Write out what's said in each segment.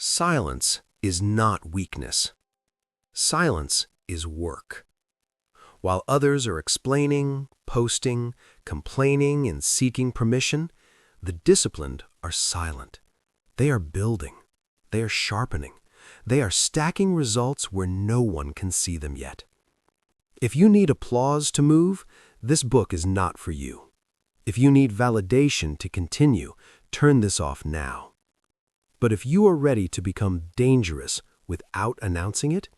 Silence is not weakness. Silence is work. While others are explaining, posting, complaining, and seeking permission, the disciplined are silent. They are building. They are sharpening. They are stacking results where no one can see them yet. If you need applause to move, this book is not for you. If you need validation to continue, turn this off now. But if you are ready to become dangerous without announcing it,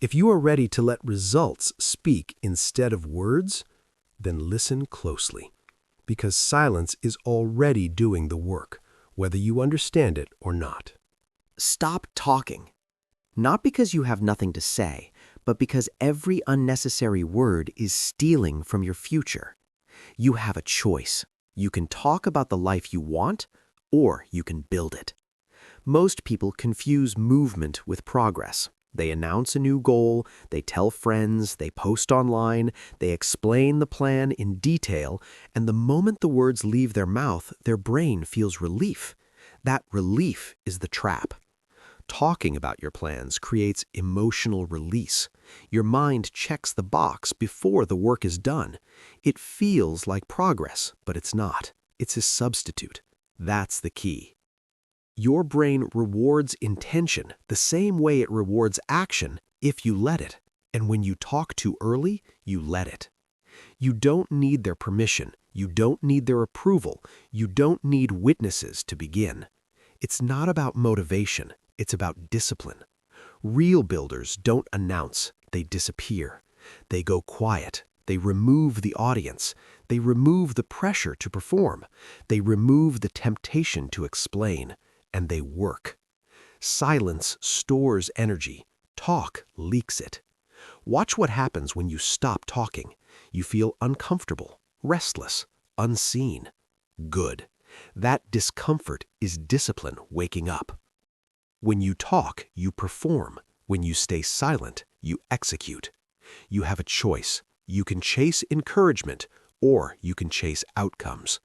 if you are ready to let results speak instead of words, then listen closely, because silence is already doing the work, whether you understand it or not. Stop talking. Not because you have nothing to say, but because every unnecessary word is stealing from your future. You have a choice. You can talk about the life you want, or you can build it. Most people confuse movement with progress. They announce a new goal, they tell friends, they post online, they explain the plan in detail, and the moment the words leave their mouth, their brain feels relief. That relief is the trap. Talking about your plans creates emotional release. Your mind checks the box before the work is done. It feels like progress, but it's not. It's a substitute. That's the key. Your brain rewards intention the same way it rewards action if you let it. And when you talk too early, you let it. You don't need their permission. You don't need their approval. You don't need witnesses to begin. It's not about motivation. It's about discipline. Real builders don't announce. They disappear. They go quiet. They remove the audience. They remove the pressure to perform. They remove the temptation to explain. And they work. Silence stores energy. Talk leaks it. Watch what happens when you stop talking. You feel uncomfortable, restless, unseen. Good. That discomfort is discipline waking up. When you talk, you perform. When you stay silent, you execute. You have a choice. You can chase encouragement, or you can chase outcomes.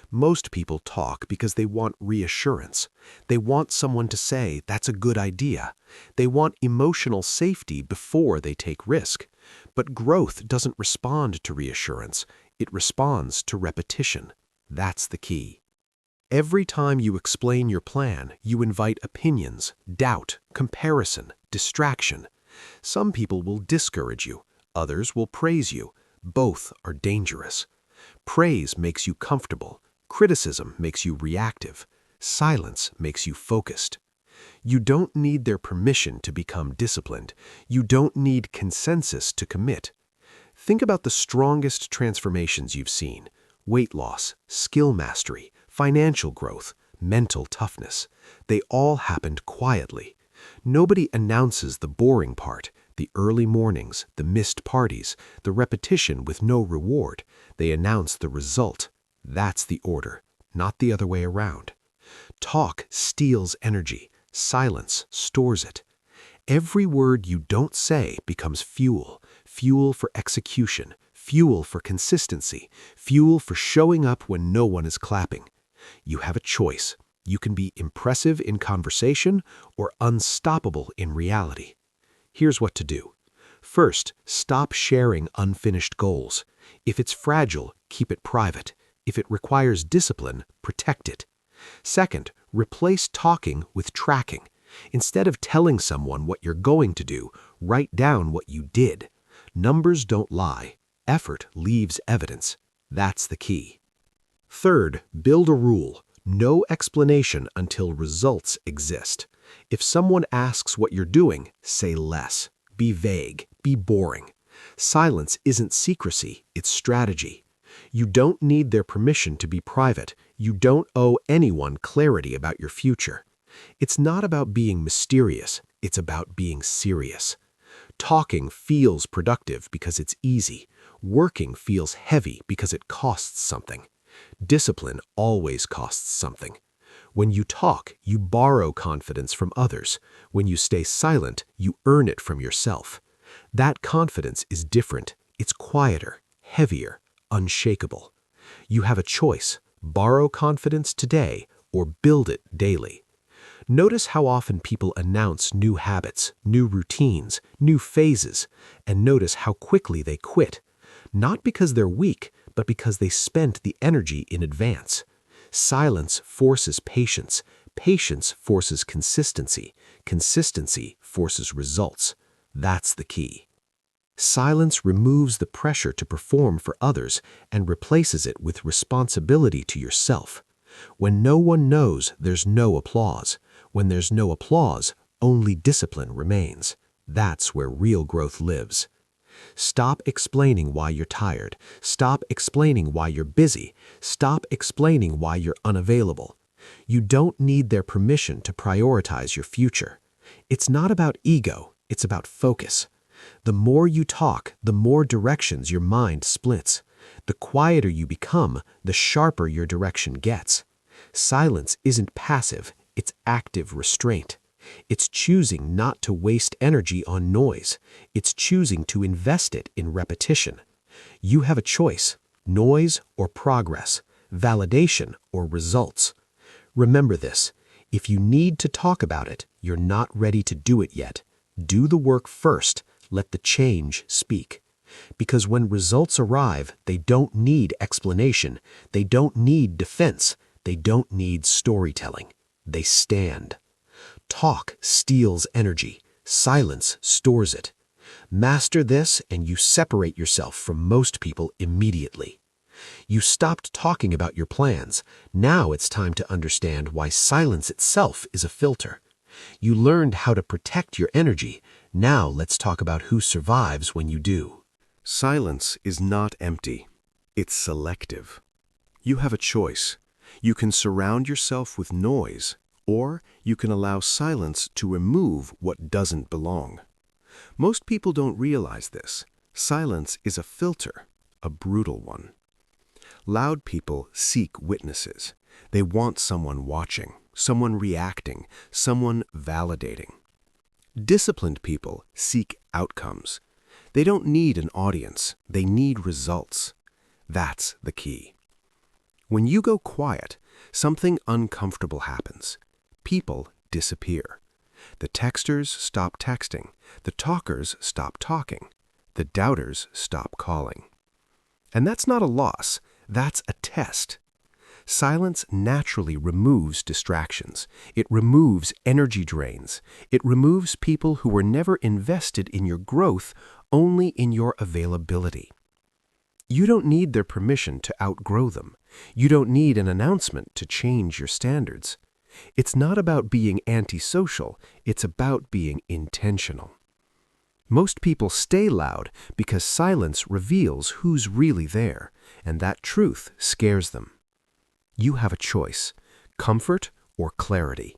Most people talk because they want reassurance. They want someone to say, that's a good idea. They want emotional safety before they take risk. But growth doesn't respond to reassurance. It responds to repetition. That's the key. Every time you explain your plan, you invite opinions, doubt, comparison, distraction. Some people will discourage you. Others will praise you. Both are dangerous. Praise makes you comfortable. Criticism makes you reactive. Silence makes you focused. You don't need their permission to become disciplined. You don't need consensus to commit. Think about the strongest transformations you've seen: weight loss, skill mastery, financial growth, mental toughness. They all happened quietly. Nobody announces the boring part, the early mornings, the missed parties, the repetition with no reward. They announce the result. That's the order, not the other way around. Talk steals energy. Silence stores it. Every word you don't say becomes fuel. Fuel for execution. Fuel for consistency. Fuel for showing up when no one is clapping. You have a choice. You can be impressive in conversation or unstoppable in reality. Here's what to do. First, stop sharing unfinished goals. If it's fragile, keep it private. If it requires discipline, protect it. Second, replace talking with tracking. Instead of telling someone what you're going to do, write down what you did. Numbers don't lie. Effort leaves evidence. That's the key. Third, build a rule. No explanation until results exist. If someone asks what you're doing, say less. Be vague. Be boring. Silence isn't secrecy, it's strategy. You don't need their permission to be private. You don't owe anyone clarity about your future. It's not about being mysterious. It's about being serious. Talking feels productive because it's easy. Working feels heavy because it costs something. Discipline always costs something. When you talk, you borrow confidence from others. When you stay silent, you earn it from yourself. That confidence is different. It's quieter, heavier, unshakable. You have a choice: borrow confidence today or build it daily. Notice how often people announce new habits, new routines, new phases, and notice how quickly they quit. Not because they're weak, but because they spent the energy in advance. Silence forces patience. Patience forces consistency. Consistency forces results. That's the key. Silence removes the pressure to perform for others and replaces it with responsibility to yourself. When no one knows, there's no applause. When there's no applause, only discipline remains. That's where real growth lives. Stop explaining why you're tired. Stop explaining why you're busy. Stop explaining why you're unavailable. You don't need their permission to prioritize your future. It's not about ego, it's about focus. The more you talk, the more directions your mind splits. The quieter you become, the sharper your direction gets. Silence isn't passive, it's active restraint. It's choosing not to waste energy on noise. It's choosing to invest it in repetition. You have a choice: noise or progress, validation or results. Remember this: if you need to talk about it, you're not ready to do it yet. Do the work first. Let the change speak. Because when results arrive, they don't need explanation. They don't need defense. They don't need storytelling. They stand. Talk steals energy. Silence stores it. Master this and you separate yourself from most people immediately. You stopped talking about your plans. Now it's time to understand why silence itself is a filter. You learned how to protect your energy. Now let's talk about who survives when you do. Silence is not empty. It's selective. You have a choice. You can surround yourself with noise, or you can allow silence to remove what doesn't belong. Most people don't realize this. Silence is a filter, a brutal one. Loud people seek witnesses. They want someone watching, someone reacting, someone validating. Disciplined people seek outcomes. They don't need an audience, they need results. That's the key. When you go quiet, something uncomfortable happens. People disappear. The texters stop texting. The talkers stop talking. The doubters stop calling. And that's not a loss, that's a test. Silence naturally removes distractions. It removes energy drains. It removes people who were never invested in your growth, only in your availability. You don't need their permission to outgrow them. You don't need an announcement to change your standards. It's not about being antisocial, it's about being intentional. Most people stay loud because silence reveals who's really there, and that truth scares them. You have a choice: comfort or clarity.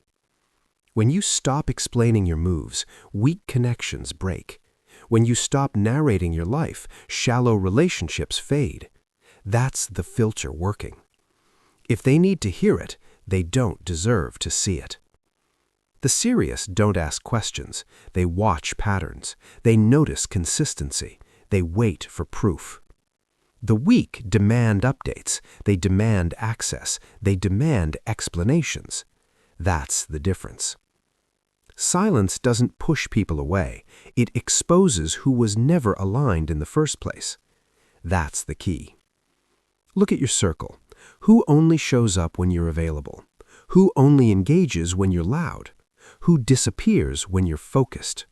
When you stop explaining your moves, weak connections break. When you stop narrating your life, shallow relationships fade. That's the filter working. If they need to hear it, they don't deserve to see it. The serious don't ask questions. They watch patterns. They notice consistency. They wait for proof. The weak demand updates. They demand access. They demand explanations. That's the difference. Silence doesn't push people away. It exposes who was never aligned in the first place. That's the key. Look at your circle. Who only shows up when you're available? Who only engages when you're loud? Who disappears when you're focused?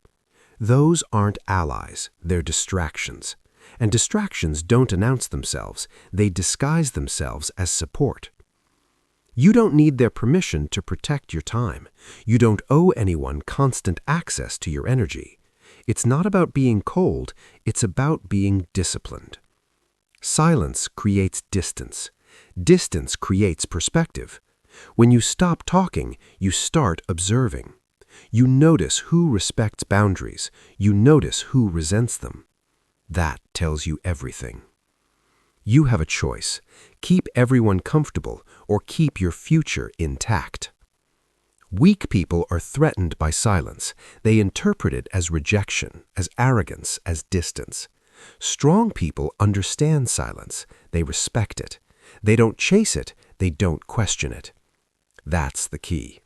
Those aren't allies, they're distractions. And distractions don't announce themselves, they disguise themselves as support. You don't need their permission to protect your time. You don't owe anyone constant access to your energy. It's not about being cold, it's about being disciplined. Silence creates distance. Distance creates perspective. When you stop talking, you start observing. You notice who respects boundaries. You notice who resents them. That tells you everything. You have a choice: keep everyone comfortable or keep your future intact. Weak people are threatened by silence. They interpret it as rejection, as arrogance, as distance. Strong people understand silence. They respect it. They don't chase it. They don't question it. That's the key.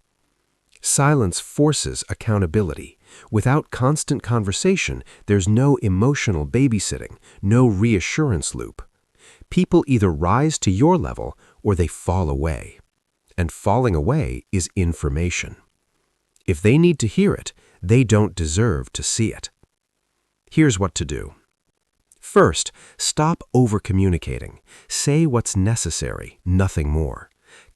Silence forces accountability. Without constant conversation, there's no emotional babysitting, no reassurance loop. People either rise to your level or they fall away. And falling away is information. If they need to hear it, they don't deserve to see it. Here's what to do. First, stop over-communicating. Say what's necessary, nothing more.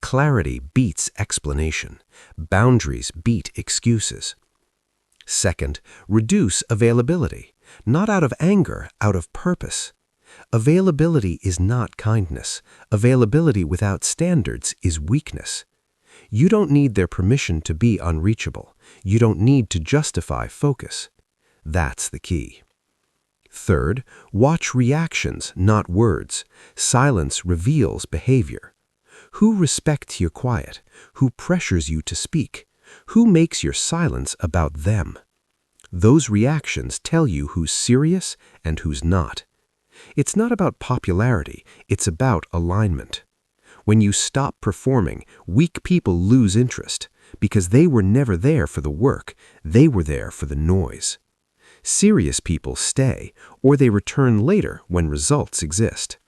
Clarity beats explanation. Boundaries beat excuses. Second, reduce availability. Not out of anger, out of purpose. Availability is not kindness. Availability without standards is weakness. You don't need their permission to be unreachable. You don't need to justify focus. That's the key. Third, watch reactions, not words. Silence reveals behavior. Who respects your quiet? Who pressures you to speak? Who makes your silence about them? Those reactions tell you who's serious and who's not. It's not about popularity, it's about alignment. When you stop performing, weak people lose interest because they were never there for the work, they were there for the noise. Serious people stay, or they return later when results exist.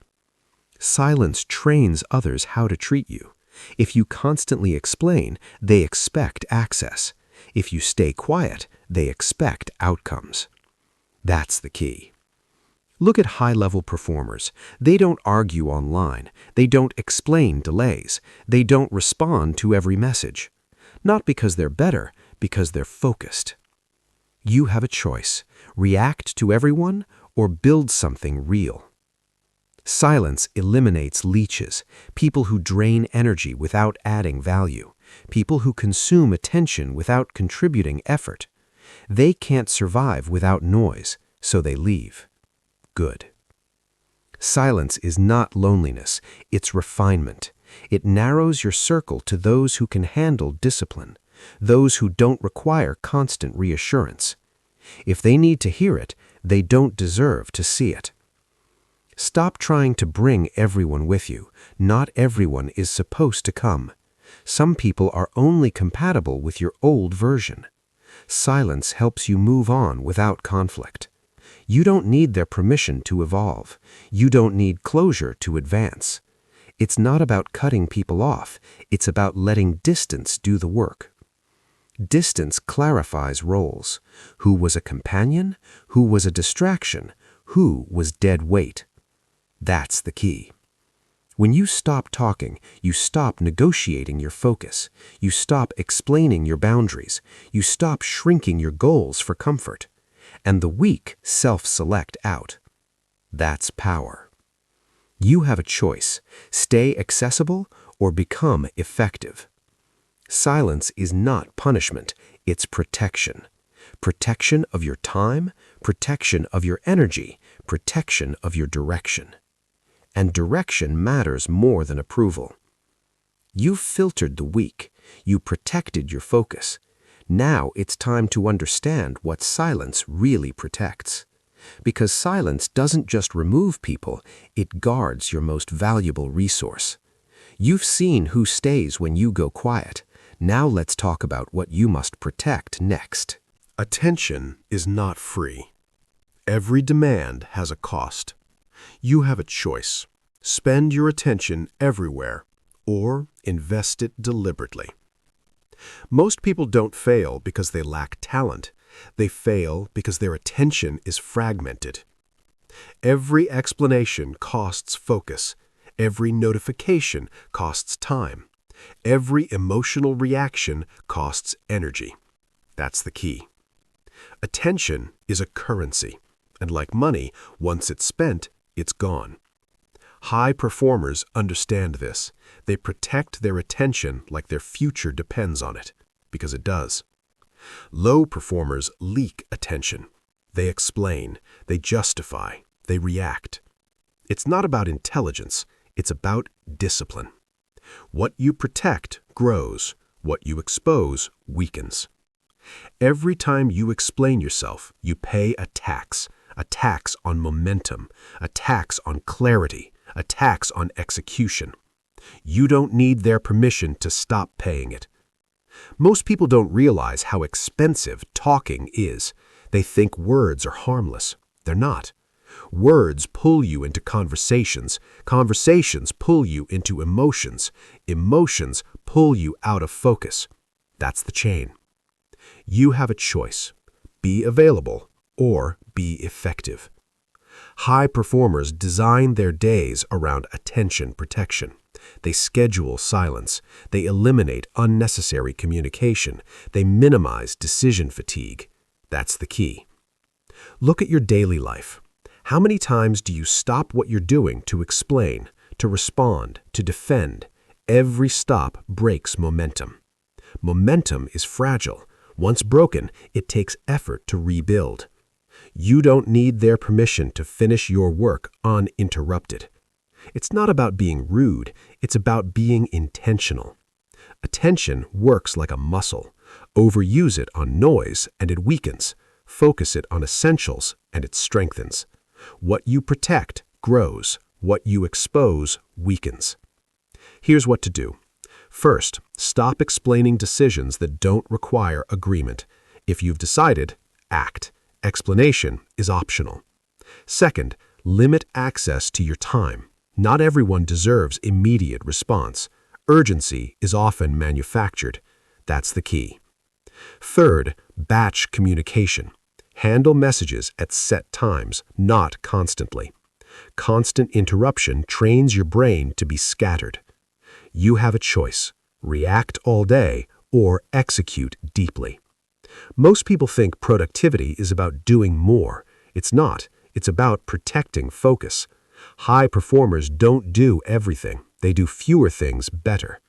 Silence trains others how to treat you. If you constantly explain, they expect access. If you stay quiet, they expect outcomes. That's the key. Look at high-level performers. They don't argue online. They don't explain delays. They don't respond to every message. Not because they're better, because they're focused. You have a choice. React to everyone or build something real. Silence eliminates leeches, people who drain energy without adding value, people who consume attention without contributing effort. They can't survive without noise, so they leave. Good. Silence is not loneliness, it's refinement. It narrows your circle to those who can handle discipline, those who don't require constant reassurance. If they need to hear it, they don't deserve to see it. Stop trying to bring everyone with you. Not everyone is supposed to come. Some people are only compatible with your old version. Silence helps you move on without conflict. You don't need their permission to evolve. You don't need closure to advance. It's not about cutting people off. It's about letting distance do the work. Distance clarifies roles. Who was a companion? Who was a distraction? Who was dead weight? That's the key. When you stop talking, you stop negotiating your focus. You stop explaining your boundaries. You stop shrinking your goals for comfort. And the weak self-select out. That's power. You have a choice. Stay accessible or become effective. Silence is not punishment, it's protection. Protection of your time, protection of your energy, protection of your direction. And direction matters more than approval. You filtered the weak. You protected your focus. Now it's time to understand what silence really protects. Because silence doesn't just remove people, it guards your most valuable resource. You've seen who stays when you go quiet. Now let's talk about what you must protect next. Attention is not free. Every demand has a cost. You have a choice. Spend your attention everywhere or invest it deliberately. Most people don't fail because they lack talent. They fail because their attention is fragmented. Every explanation costs focus. Every notification costs time. Every emotional reaction costs energy. That's the key. Attention is a currency, and like money, once it's spent, it's gone. High performers understand this. They protect their attention like their future depends on it, because it does. Low performers leak attention. They explain, they justify, they react. It's not about intelligence, it's about discipline. What you protect grows, what you expose weakens. Every time you explain yourself, you pay a tax on momentum, a tax on clarity, a tax on execution. You don't need their permission to stop paying it. Most people don't realize how expensive talking is. They think words are harmless. They're not. Words pull you into conversations. Conversations pull you into emotions. Emotions pull you out of focus. That's the chain. You have a choice. Be available or be effective. High performers design their days around attention protection. They schedule silence. They eliminate unnecessary communication. They minimize decision fatigue. That's the key. Look at your daily life. How many times do you stop what you're doing to explain, to respond, to defend? Every stop breaks momentum. Momentum is fragile. Once broken, it takes effort to rebuild. You don't need their permission to finish your work uninterrupted. It's not about being rude, it's about being intentional. Attention works like a muscle. Overuse it on noise and it weakens. Focus it on essentials and it strengthens. What you protect grows. What you expose weakens. Here's what to do. First, stop explaining decisions that don't require agreement. If you've decided, act. Explanation is optional. Second, limit access to your time. Not everyone deserves immediate response. Urgency is often manufactured. That's the key. Third, batch communication. Handle messages at set times, not constantly. Constant interruption trains your brain to be scattered. You have a choice. React all day or execute deeply. Most people think productivity is about doing more. It's not. It's about protecting focus. High performers don't do everything. They do fewer things better.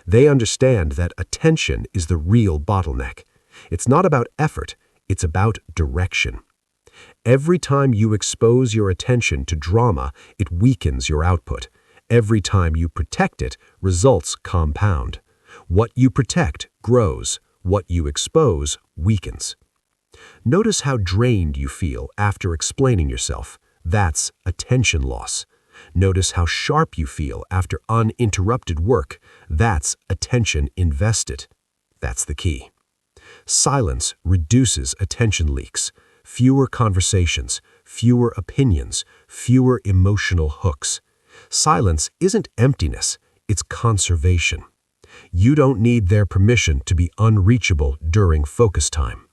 They understand that attention is the real bottleneck. It's not about effort. It's about direction. Every time you expose your attention to drama, it weakens your output. Every time you protect it, results compound. What you protect grows. What you expose weakens. Notice how drained you feel after explaining yourself. That's attention loss. Notice how sharp you feel after uninterrupted work. That's attention invested. That's the key. Silence reduces attention leaks. Fewer conversations, fewer opinions, fewer emotional hooks. Silence isn't emptiness, it's conservation. You don't need their permission to be unreachable during focus time.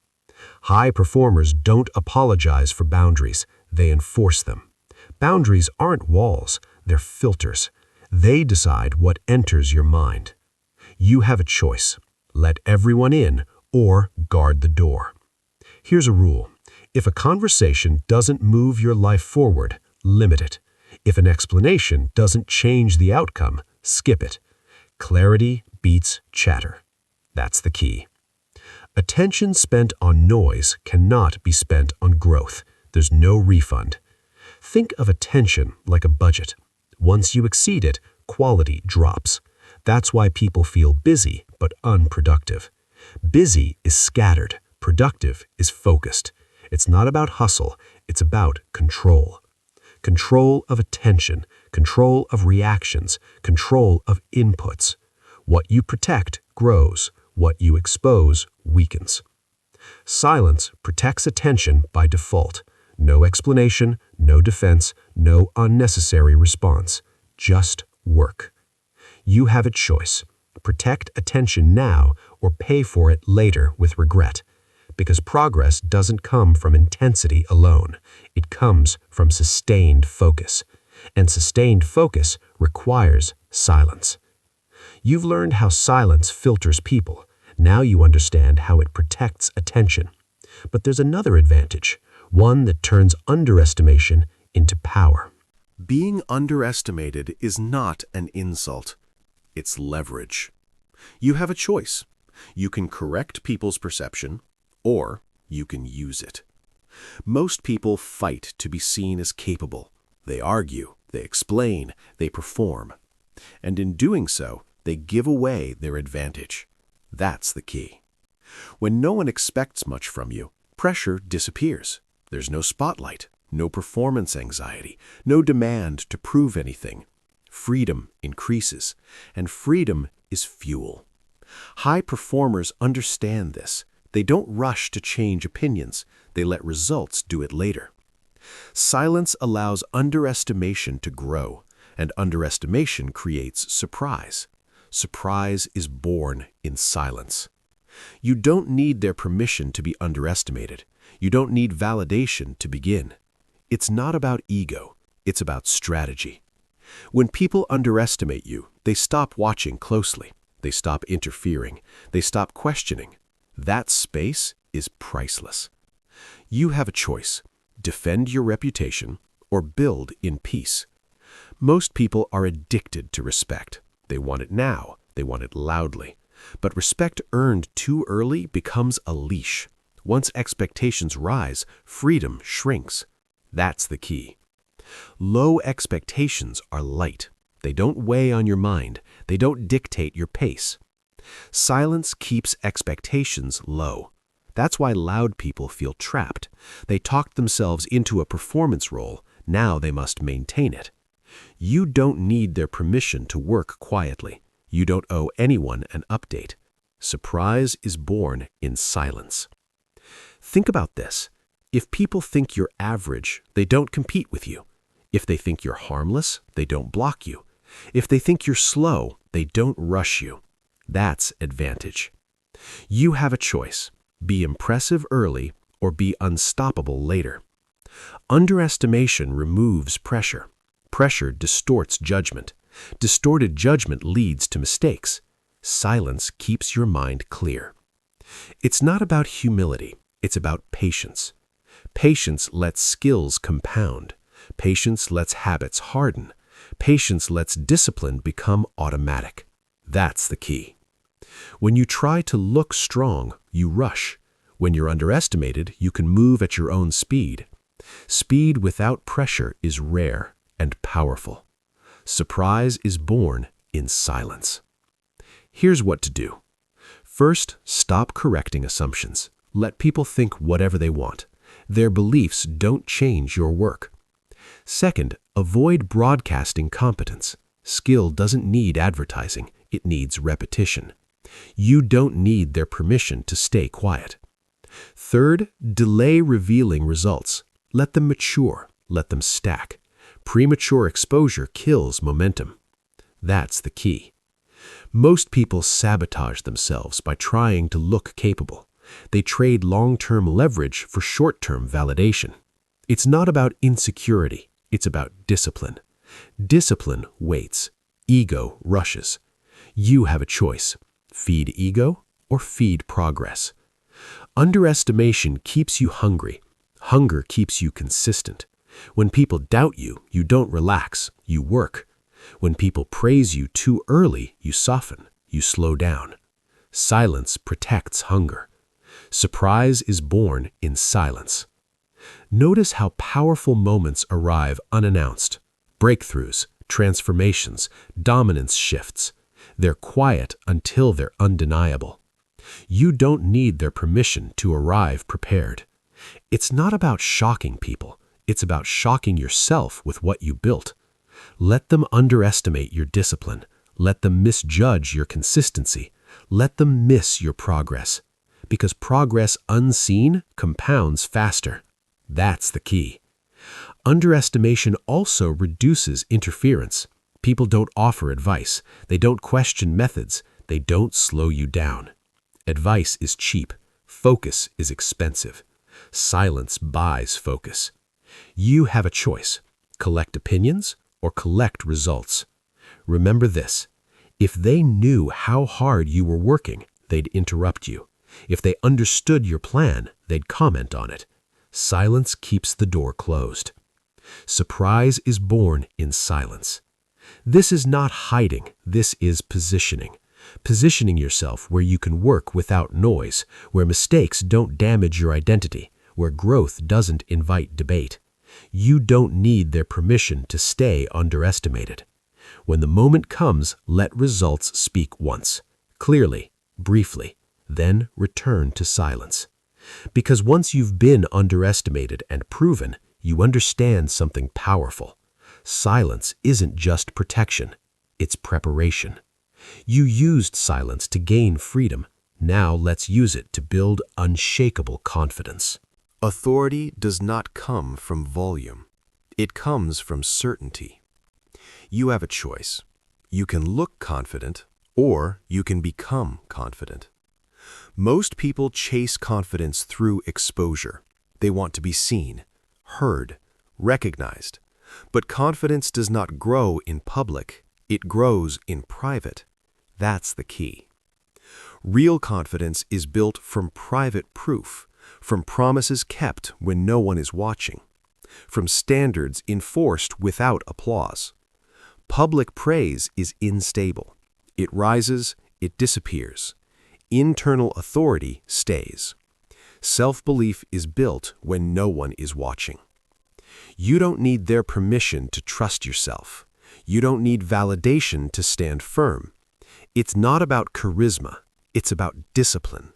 High performers don't apologize for boundaries, they enforce them. Boundaries aren't walls, they're filters. They decide what enters your mind. You have a choice. Let everyone in or guard the door. Here's a rule. If a conversation doesn't move your life forward, limit it. If an explanation doesn't change the outcome, skip it. Clarity beats chatter. That's the key. Attention spent on noise cannot be spent on growth. There's no refund. Think of attention like a budget. Once you exceed it, quality drops. That's why people feel busy but unproductive. Busy is scattered. Productive is focused. It's not about hustle. It's about control. Control of attention, control of reactions, control of inputs. What you protect grows. What you expose weakens. Silence protects attention by default. No explanation, no defense, no unnecessary response. Just work. You have a choice. Protect attention now or pay for it later with regret. Because progress doesn't come from intensity alone. It comes from sustained focus. And sustained focus requires silence. You've learned how silence filters people. Now you understand how it protects attention. But there's another advantage, one that turns underestimation into power. Being underestimated is not an insult. It's leverage. You have a choice. You can correct people's perception, or you can use it. Most people fight to be seen as capable. They argue, they explain, they perform. And in doing so, they give away their advantage. That's the key. When no one expects much from you, pressure disappears. There's no spotlight, no performance anxiety, no demand to prove anything. Freedom increases, and freedom is fuel. High performers understand this. They don't rush to change opinions. They let results do it later. Silence allows underestimation to grow, and underestimation creates surprise. Surprise is born in silence. You don't need their permission to be underestimated. You don't need validation to begin. It's not about ego. It's about strategy. When people underestimate you, they stop watching closely. They stop interfering. They stop questioning. That space is priceless. You have a choice: defend your reputation or build in peace. Most people are addicted to respect. They want it now. They want it loudly. But respect earned too early becomes a leash. Once expectations rise, freedom shrinks. That's the key. Low expectations are light. They don't weigh on your mind. They don't dictate your pace. Silence keeps expectations low. That's why loud people feel trapped. They talked themselves into a performance role. Now they must maintain it. You don't need their permission to work quietly. You don't owe anyone an update. Surprise is born in silence. Think about this. If people think you're average, they don't compete with you. If they think you're harmless, they don't block you. If they think you're slow, they don't rush you. That's advantage. You have a choice: be impressive early or be unstoppable later. Underestimation removes pressure. Pressure distorts judgment. Distorted judgment leads to mistakes. Silence keeps your mind clear. It's not about humility. It's about patience. Patience lets skills compound. Patience lets habits harden. Patience lets discipline become automatic. That's the key. When you try to look strong, you rush. When you're underestimated, you can move at your own speed. Speed without pressure is rare and powerful. Surprise is born in silence. Here's what to do. First, stop correcting assumptions. Let people think whatever they want. Their beliefs don't change your work. Second, avoid broadcasting competence. Skill doesn't need advertising. It needs repetition. You don't need their permission to stay quiet. Third, delay revealing results. Let them mature. Let them stack. Premature exposure kills momentum. That's the key. Most people sabotage themselves by trying to look capable. They trade long-term leverage for short-term validation. It's not about insecurity. It's about discipline. Discipline waits. Ego rushes. You have a choice: feed ego or feed progress. Underestimation keeps you hungry. Hunger keeps you consistent. When people doubt you, you don't relax, you work. When people praise you too early, you soften, you slow down. Silence protects hunger. Surprise is born in silence. Notice how powerful moments arrive unannounced. Breakthroughs, transformations, dominance shifts. They're quiet until they're undeniable. You don't need their permission to arrive prepared. It's not about shocking people. It's about shocking yourself with what you built. Let them underestimate your discipline. Let them misjudge your consistency. Let them miss your progress. Because progress unseen compounds faster. That's the key. Underestimation also reduces interference. People don't offer advice. They don't question methods. They don't slow you down. Advice is cheap. Focus is expensive. Silence buys focus. You have a choice: collect opinions or collect results. Remember this: if they knew how hard you were working, they'd interrupt you. If they understood your plan, they'd comment on it. Silence keeps the door closed. Surprise is born in silence. This is not hiding. This is positioning. Positioning yourself where you can work without noise, where mistakes don't damage your identity, where growth doesn't invite debate. You don't need their permission to stay underestimated. When the moment comes, let results speak once, clearly, briefly, then return to silence. Because once you've been underestimated and proven, you understand something powerful. Silence isn't just protection, it's preparation. You used silence to gain freedom. Now let's use it to build unshakable confidence. Authority does not come from volume. It comes from certainty. You have a choice. You can look confident, or you can become confident. Most people chase confidence through exposure. They want to be seen, heard, recognized. But confidence does not grow in public. It grows in private. That's the key. Real confidence is built from private proof, from promises kept when no one is watching, from standards enforced without applause. Public praise is unstable. It rises, it disappears. Internal authority stays. Self-belief is built when no one is watching. You don't need their permission to trust yourself. You don't need validation to stand firm. It's not about charisma. It's about discipline.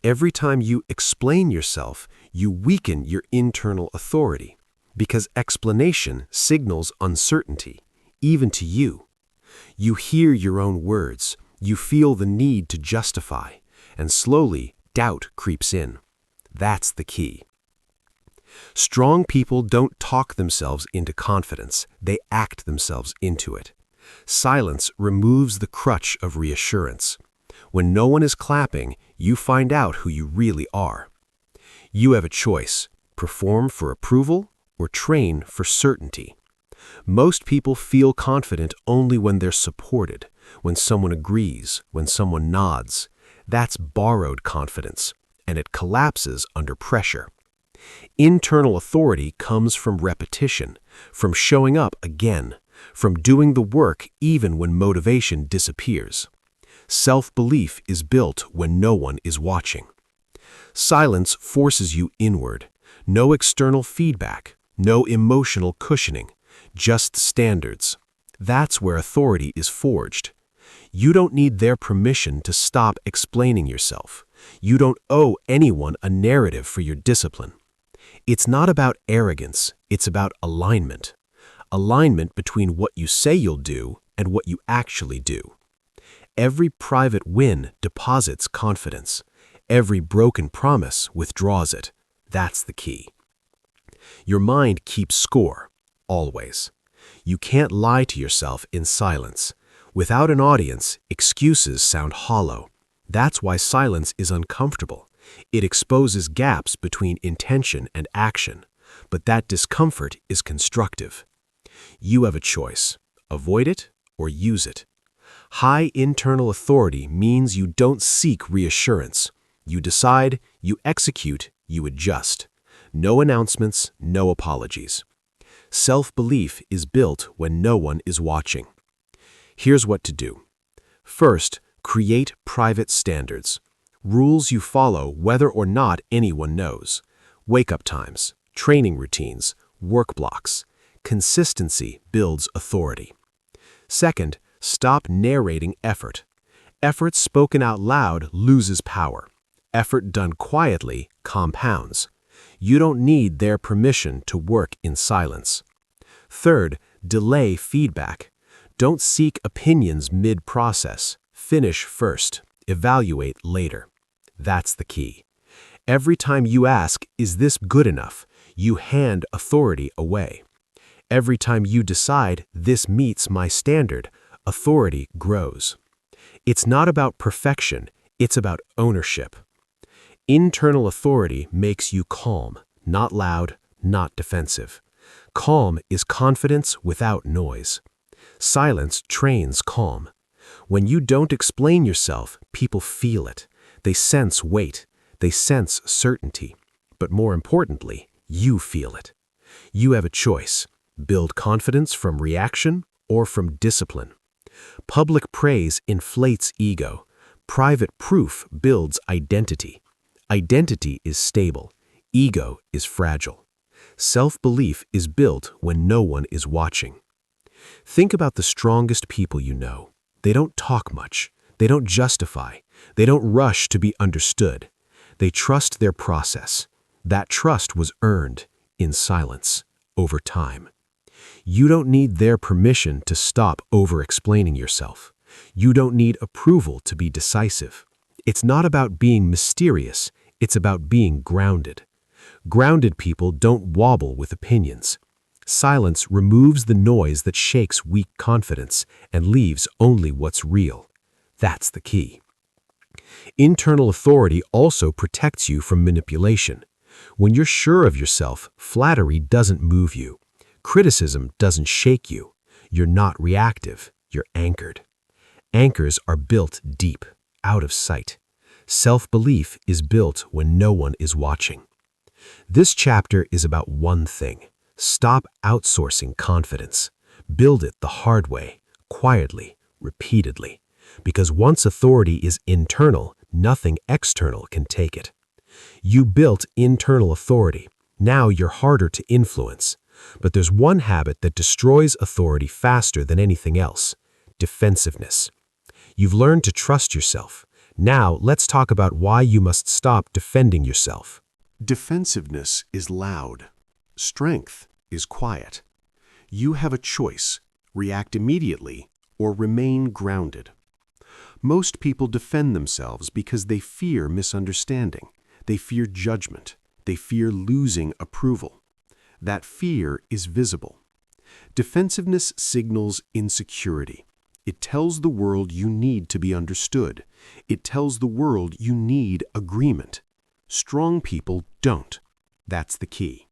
Every time you explain yourself, you weaken your internal authority, because explanation signals uncertainty, even to you. You hear your own words, you feel the need to justify, and slowly doubt creeps in. That's the key. Strong people don't talk themselves into confidence, they act themselves into it. Silence removes the crutch of reassurance. When no one is clapping, you find out who you really are. You have a choice: perform for approval or train for certainty. Most people feel confident only when they're supported, when someone agrees, when someone nods. That's borrowed confidence, and it collapses under pressure. Internal authority comes from repetition, from showing up again, from doing the work even when motivation disappears. Self-belief is built when no one is watching. Silence forces you inward. No external feedback, no emotional cushioning, just standards. That's where authority is forged. You don't need their permission to stop explaining yourself. You don't owe anyone a narrative for your discipline. It's not about arrogance, it's about alignment. Alignment between what you say you'll do and what you actually do. Every private win deposits confidence. Every broken promise withdraws it. That's the key. Your mind keeps score, always. You can't lie to yourself in silence. Without an audience, excuses sound hollow. That's why silence is uncomfortable. It exposes gaps between intention and action, but that discomfort is constructive. You have a choice: avoid it or use it. High internal authority means you don't seek reassurance. You decide, you execute, you adjust. No announcements, no apologies. Self-belief is built when no one is watching. Here's what to do. First, create private standards. Rules you follow whether or not anyone knows. Wake-up times, training routines, work blocks. Consistency builds authority. Second, stop narrating effort. Effort spoken out loud loses power. Effort done quietly compounds. You don't need their permission to work in silence. Third, delay feedback. Don't seek opinions mid-process. Finish first. Evaluate later. That's the key. Every time you ask, "Is this good enough?" you hand authority away. Every time you decide, "This meets my standard," authority grows. It's not about perfection, it's about ownership. Internal authority makes you calm, not loud, not defensive. Calm is confidence without noise. Silence trains calm. When you don't explain yourself, people feel it. They sense weight. They sense certainty. But more importantly, you feel it. You have a choice: build confidence from reaction or from discipline. Public praise inflates ego. Private proof builds identity. Identity is stable. Ego is fragile. Self-belief is built when no one is watching. Think about the strongest people you know. They don't talk much. They don't justify. They don't rush to be understood. They trust their process. That trust was earned in silence over time. You don't need their permission to stop over-explaining yourself. You don't need approval to be decisive. It's not about being mysterious, it's about being grounded. Grounded people don't wobble with opinions. Silence removes the noise that shakes weak confidence and leaves only what's real. That's the key. Internal authority also protects you from manipulation. When you're sure of yourself, flattery doesn't move you. Criticism doesn't shake you. You're not reactive, you're anchored. Anchors are built deep, out of sight. Self-belief is built when no one is watching. This chapter is about one thing. Stop outsourcing confidence. Build it the hard way, quietly, repeatedly. Because once authority is internal, nothing external can take it. You built internal authority. Now you're harder to influence. But there's one habit that destroys authority faster than anything else: defensiveness. You've learned to trust yourself. Now let's talk about why you must stop defending yourself. Defensiveness is loud. Strength is quiet. You have a choice: react immediately or remain grounded. Most people defend themselves because they fear misunderstanding. They fear judgment. They fear losing approval. That fear is visible. Defensiveness signals insecurity. It tells the world you need to be understood. It tells the world you need agreement. Strong people don't. That's the key.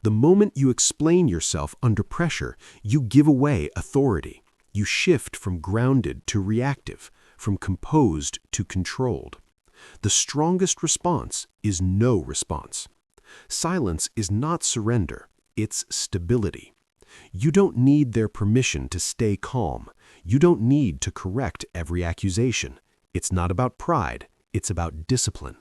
The moment you explain yourself under pressure, you give away authority. You shift from grounded to reactive, from composed to controlled. The strongest response is no response. Silence is not surrender, it's stability. You don't need their permission to stay calm. You don't need to correct every accusation. It's not about pride, it's about discipline.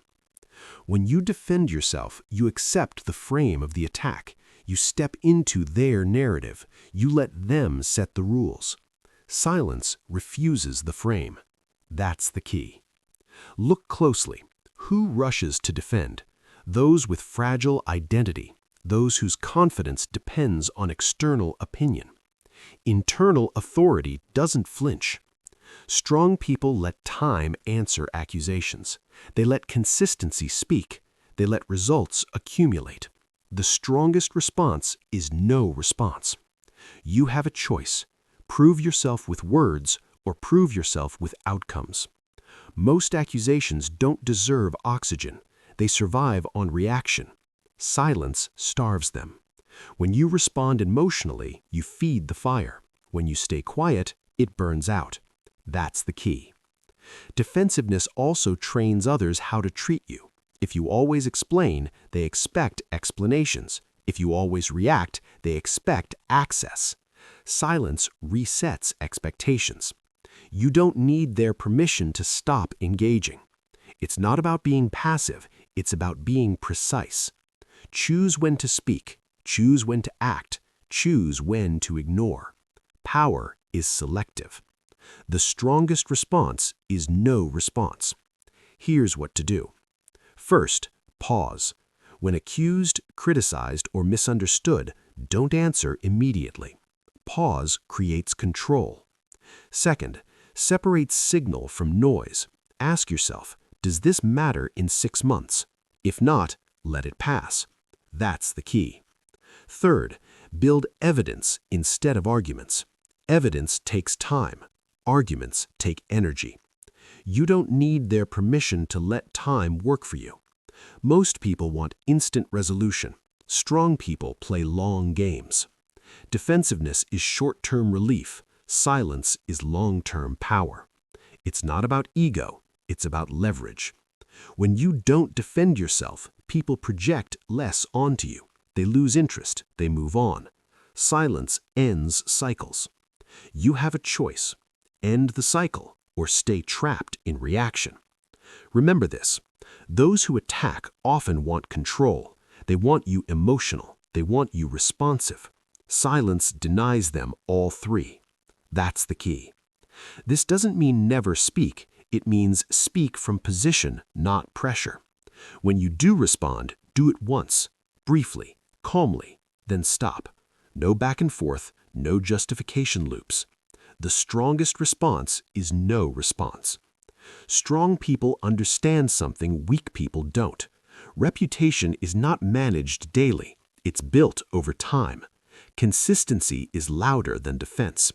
When you defend yourself, you accept the frame of the attack. You step into their narrative. You let them set the rules. Silence refuses the frame. That's the key. Look closely. Who rushes to defend? Those with fragile identity, those whose confidence depends on external opinion. Internal authority doesn't flinch. Strong people let time answer accusations. They let consistency speak. They let results accumulate. The strongest response is no response. You have a choice. Prove yourself with words or prove yourself with outcomes. Most accusations don't deserve oxygen. They survive on reaction. Silence starves them. When you respond emotionally, you feed the fire. When you stay quiet, it burns out. That's the key. Defensiveness also trains others how to treat you. If you always explain, they expect explanations. If you always react, they expect access. Silence resets expectations. You don't need their permission to stop engaging. It's not about being passive, it's about being precise. Choose when to speak, choose when to act, choose when to ignore. Power is selective. The strongest response is no response. Here's what to do. First, pause. When accused, criticized, or misunderstood, don't answer immediately. Pause creates control. Second, separate signal from noise. Ask yourself, does this matter in 6 months? If not, let it pass. That's the key. Third, build evidence instead of arguments. Evidence takes time. Arguments take energy. You don't need their permission to let time work for you. Most people want instant resolution. Strong people play long games. Defensiveness is short-term relief. Silence is long-term power. It's not about ego, it's about leverage. When you don't defend yourself, people project less onto you. They lose interest, they move on. Silence ends cycles. You have a choice: end the cycle or stay trapped in reaction. Remember this: those who attack often want control. They want you emotional. They want you responsive. Silence denies them all three. That's the key. This doesn't mean never speak. It means speak from position, not pressure. When you do respond, do it once, briefly, calmly, then stop. No back and forth, no justification loops. The strongest response is no response. Strong people understand something weak people don't. Reputation is not managed daily. It's built over time. Consistency is louder than defense.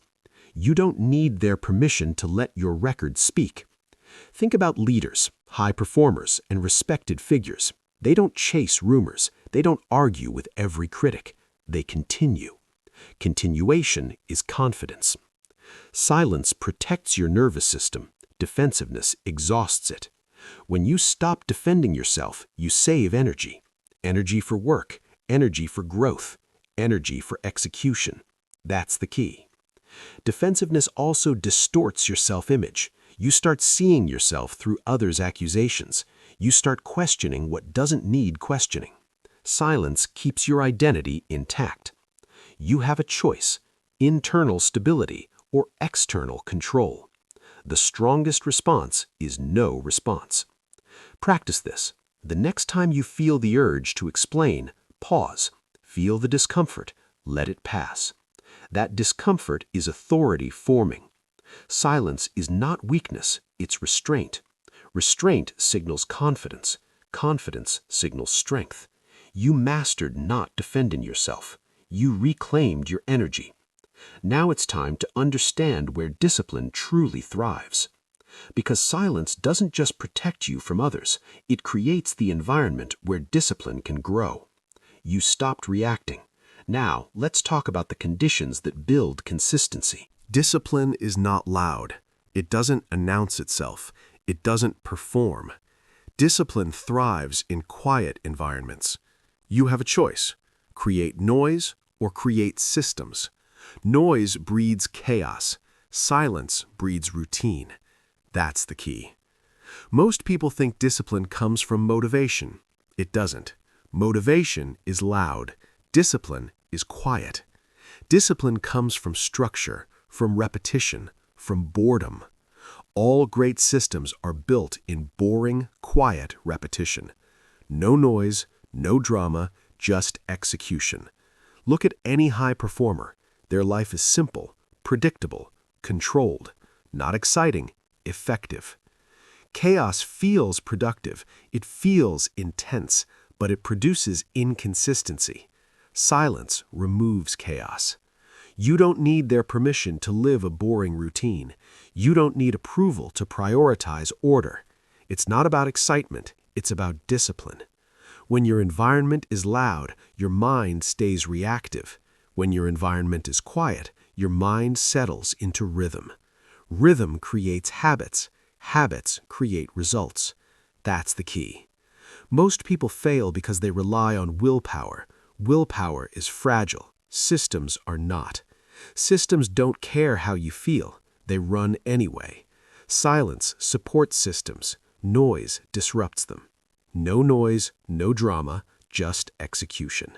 You don't need their permission to let your record speak. Think about leaders, high performers, and respected figures. They don't chase rumors. They don't argue with every critic. They continue. Continuation is confidence. Silence protects your nervous system. Defensiveness exhausts it. When you stop defending yourself, you save energy. Energy for work, energy for growth, energy for execution. That's the key. Defensiveness also distorts your self-image. You start seeing yourself through others' accusations. You start questioning what doesn't need questioning. Silence keeps your identity intact. You have a choice: internal stability or external control. The strongest response is no response. Practice this. The next time you feel the urge to explain, pause. Feel the discomfort. Let it pass. That discomfort is authority forming. Silence is not weakness, it's restraint. Restraint signals confidence. Confidence signals strength. You mastered not defending yourself. You reclaimed your energy. Now it's time to understand where discipline truly thrives. Because silence doesn't just protect you from others, it creates the environment where discipline can grow. You stopped reacting. Now, let's talk about the conditions that build consistency. Discipline is not loud. It doesn't announce itself. It doesn't perform. Discipline thrives in quiet environments. You have a choice: create noise or create systems. Noise breeds chaos. Silence breeds routine. That's the key. Most people think discipline comes from motivation. It doesn't. Motivation is loud. Discipline is quiet. Discipline comes from structure, from repetition, from boredom. All great systems are built in boring, quiet repetition. No noise, no drama, just execution. Look at any high performer. Their life is simple, predictable, controlled, not exciting, effective. Chaos feels productive. It feels intense, but it produces inconsistency. Silence removes chaos. You don't need their permission to live a boring routine. You don't need approval to prioritize order. It's not about excitement, it's about discipline. When your environment is loud, your mind stays reactive. When your environment is quiet, your mind settles into rhythm. Rhythm creates habits. Habits create results. That's the key. Most people fail because they rely on willpower. Willpower is fragile. Systems are not. Systems don't care how you feel. They run anyway. Silence supports systems. Noise disrupts them. No noise, no drama, just execution.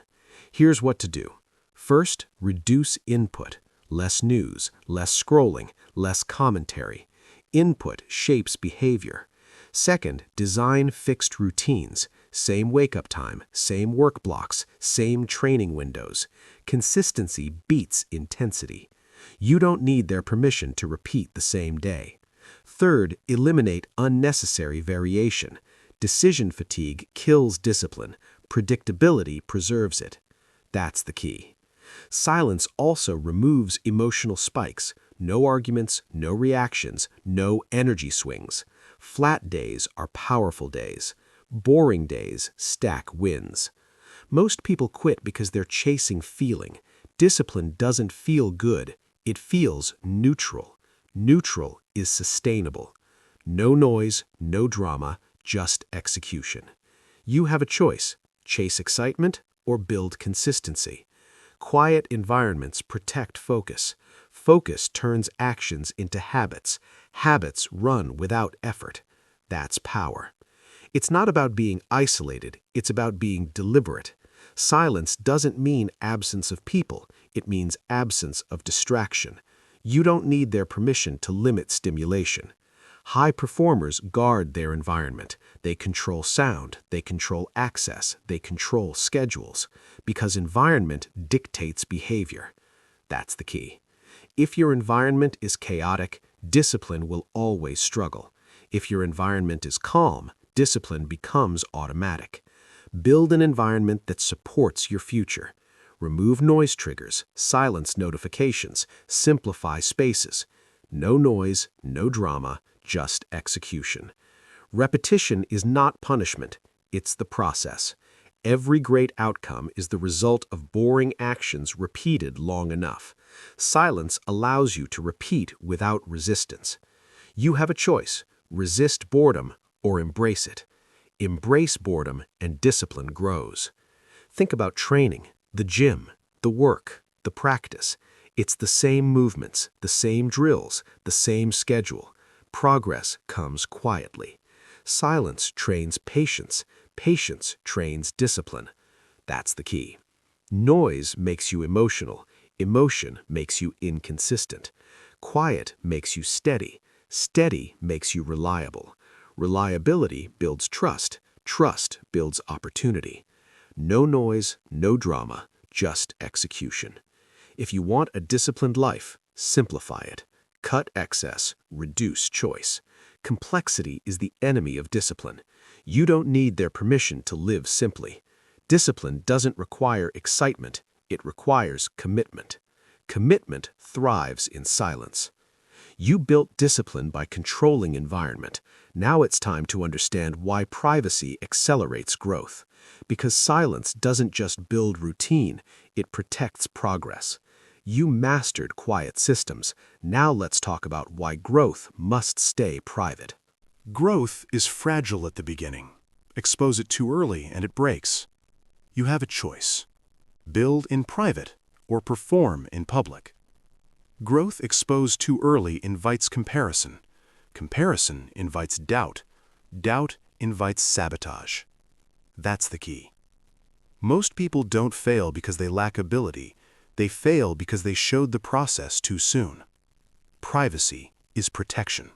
Here's what to do. First, reduce input. Less news, less scrolling, less commentary. Input shapes behavior. Second, design fixed routines. Same wake-up time, same work blocks, same training windows. Consistency beats intensity. You don't need their permission to repeat the same day. Third, eliminate unnecessary variation. Decision fatigue kills discipline. Predictability preserves it. That's the key. Silence also removes emotional spikes. No arguments, no reactions, no energy swings. Flat days are powerful days. Boring days stack wins. Most people quit because they're chasing feeling. Discipline doesn't feel good. It feels neutral. Neutral is sustainable. No noise, no drama, just execution. You have a choice: chase excitement or build consistency. Quiet environments protect focus. Focus turns actions into habits. Habits run without effort. That's power. It's not about being isolated, it's about being deliberate. Silence doesn't mean absence of people, it means absence of distraction. You don't need their permission to limit stimulation. High performers guard their environment. They control sound, they control access, they control schedules, because environment dictates behavior. That's the key. If your environment is chaotic, discipline will always struggle. If your environment is calm, discipline becomes automatic. Build an environment that supports your future. Remove noise triggers, silence notifications, simplify spaces. No noise, no drama, just execution. Repetition is not punishment, it's the process. Every great outcome is the result of boring actions repeated long enough. Silence allows you to repeat without resistance. You have a choice: resist boredom or embrace it. Embrace boredom and discipline grows. Think about training, the gym, the work, the practice. It's the same movements, the same drills, the same schedule. Progress comes quietly. Silence trains patience. Patience trains discipline. That's the key. Noise makes you emotional. Emotion makes you inconsistent. Quiet makes you steady. Steady makes you reliable. Reliability builds trust. Trust builds opportunity. No noise, no drama, just execution. If you want a disciplined life, simplify it. Cut excess, reduce choice. Complexity is the enemy of discipline. You don't need their permission to live simply. Discipline doesn't require excitement, it requires commitment. Commitment thrives in silence. You built discipline by controlling environment. Now it's time to understand why privacy accelerates growth. Because silence doesn't just build routine, it protects progress. You mastered quiet systems. Now let's talk about why growth must stay private. Growth is fragile at the beginning. Expose it too early and it breaks. You have a choice: build in private or perform in public. Growth exposed too early invites comparison. Comparison invites doubt. Doubt invites sabotage. That's the key. Most people don't fail because they lack ability. They fail because they showed the process too soon. Privacy is protection.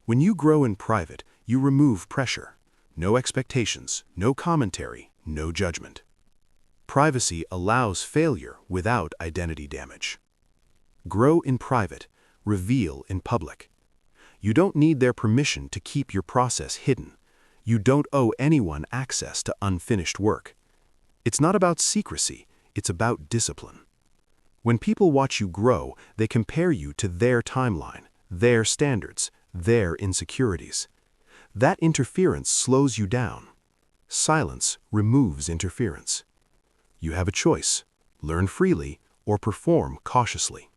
When you grow in private, you remove pressure. No expectations, no commentary, no judgment. Privacy allows failure without identity damage. Grow in private, reveal in public. You don't need their permission to keep your process hidden. You don't owe anyone access to unfinished work. It's not about secrecy, it's about discipline. When people watch you grow, they compare you to their timeline, their standards, their insecurities. That interference slows you down. Silence removes interference. You have a choice: learn freely or perform cautiously.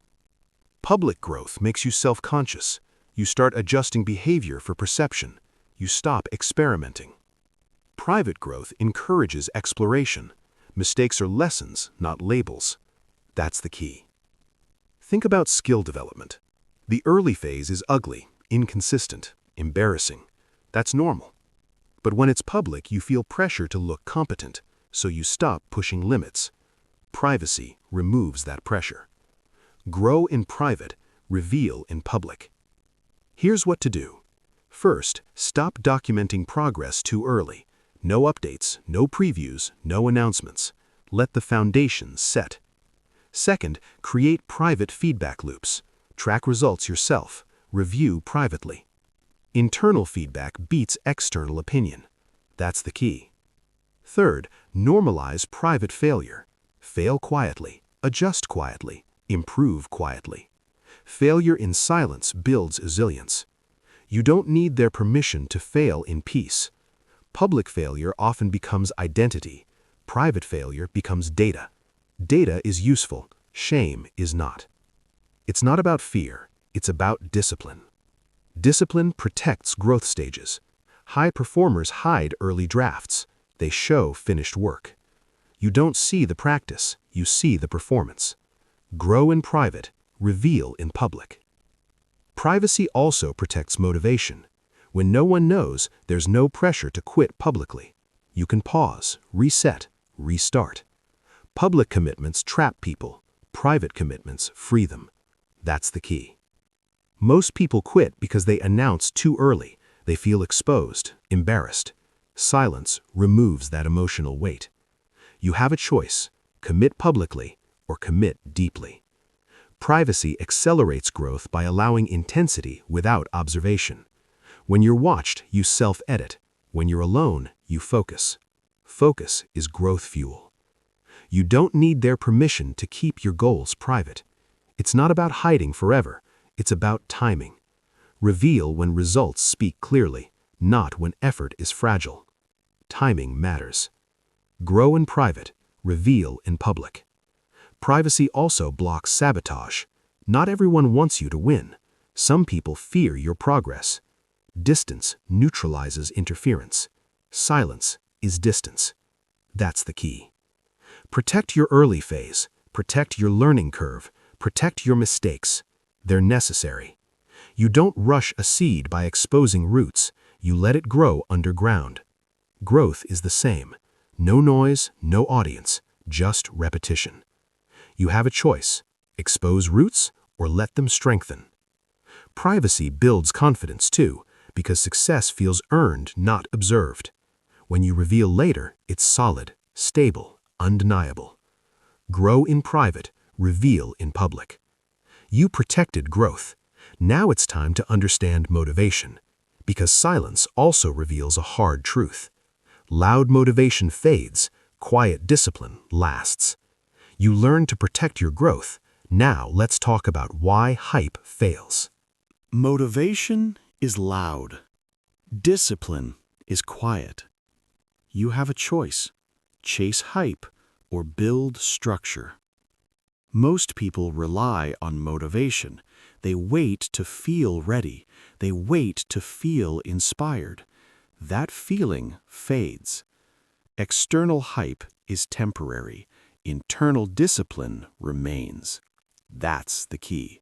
Public growth makes you self-conscious. You start adjusting behavior for perception. You stop experimenting. Private growth encourages exploration. Mistakes are lessons, not labels. That's the key. Think about skill development. The early phase is ugly, inconsistent, embarrassing. That's normal. But when it's public, you feel pressure to look competent, so you stop pushing limits. Privacy removes that pressure. Grow in private, reveal in public. Here's what to do. First, stop documenting progress too early. No updates, no previews, no announcements. Let the foundation set. Second, create private feedback loops. Track results yourself. Review privately. Internal feedback beats external opinion. That's the key. Third, normalize private failure. Fail quietly, adjust quietly, improve quietly. Failure in silence builds resilience. You don't need their permission to fail in peace. Public failure often becomes identity. Private failure becomes data. Data is useful, shame is not. It's not about fear, it's about discipline. Discipline protects growth stages. High performers hide early drafts. They show finished work. You don't see the practice, you see the performance. Grow in private, reveal in public. Privacy also protects motivation. When no one knows, there's no pressure to quit publicly. You can pause, reset, restart. Public commitments trap people. Private commitments free them. That's the key. Most people quit because they announce too early. They feel exposed, embarrassed. Silence removes that emotional weight. You have a choice: commit publicly or commit deeply. Privacy accelerates growth by allowing intensity without observation. When you're watched, you self-edit. When you're alone, you focus. Focus is growth fuel. You don't need their permission to keep your goals private. It's not about hiding forever. It's about timing. Reveal when results speak clearly, not when effort is fragile. Timing matters. Grow in private, reveal in public. Privacy also blocks sabotage. Not everyone wants you to win. Some people fear your progress. Distance neutralizes interference. Silence is distance. That's the key. Protect your early phase. Protect your learning curve. Protect your mistakes. They're necessary. You don't rush a seed by exposing roots. You let it grow underground. Growth is the same. No noise, no audience, just repetition. You have a choice: expose roots or let them strengthen. Privacy builds confidence too, because success feels earned, not observed. When you reveal later, it's solid, stable, undeniable. Grow in private, reveal in public. You protected growth. Now it's time to understand motivation, because silence also reveals a hard truth. Loud motivation fades, quiet discipline lasts. You learn to protect your growth. Now let's talk about why hype fails. Motivation is loud. Discipline is quiet. You have a choice: chase hype or build structure. Most people rely on motivation. They wait to feel ready. They wait to feel inspired. That feeling fades. External hype is temporary. Internal discipline remains. That's the key.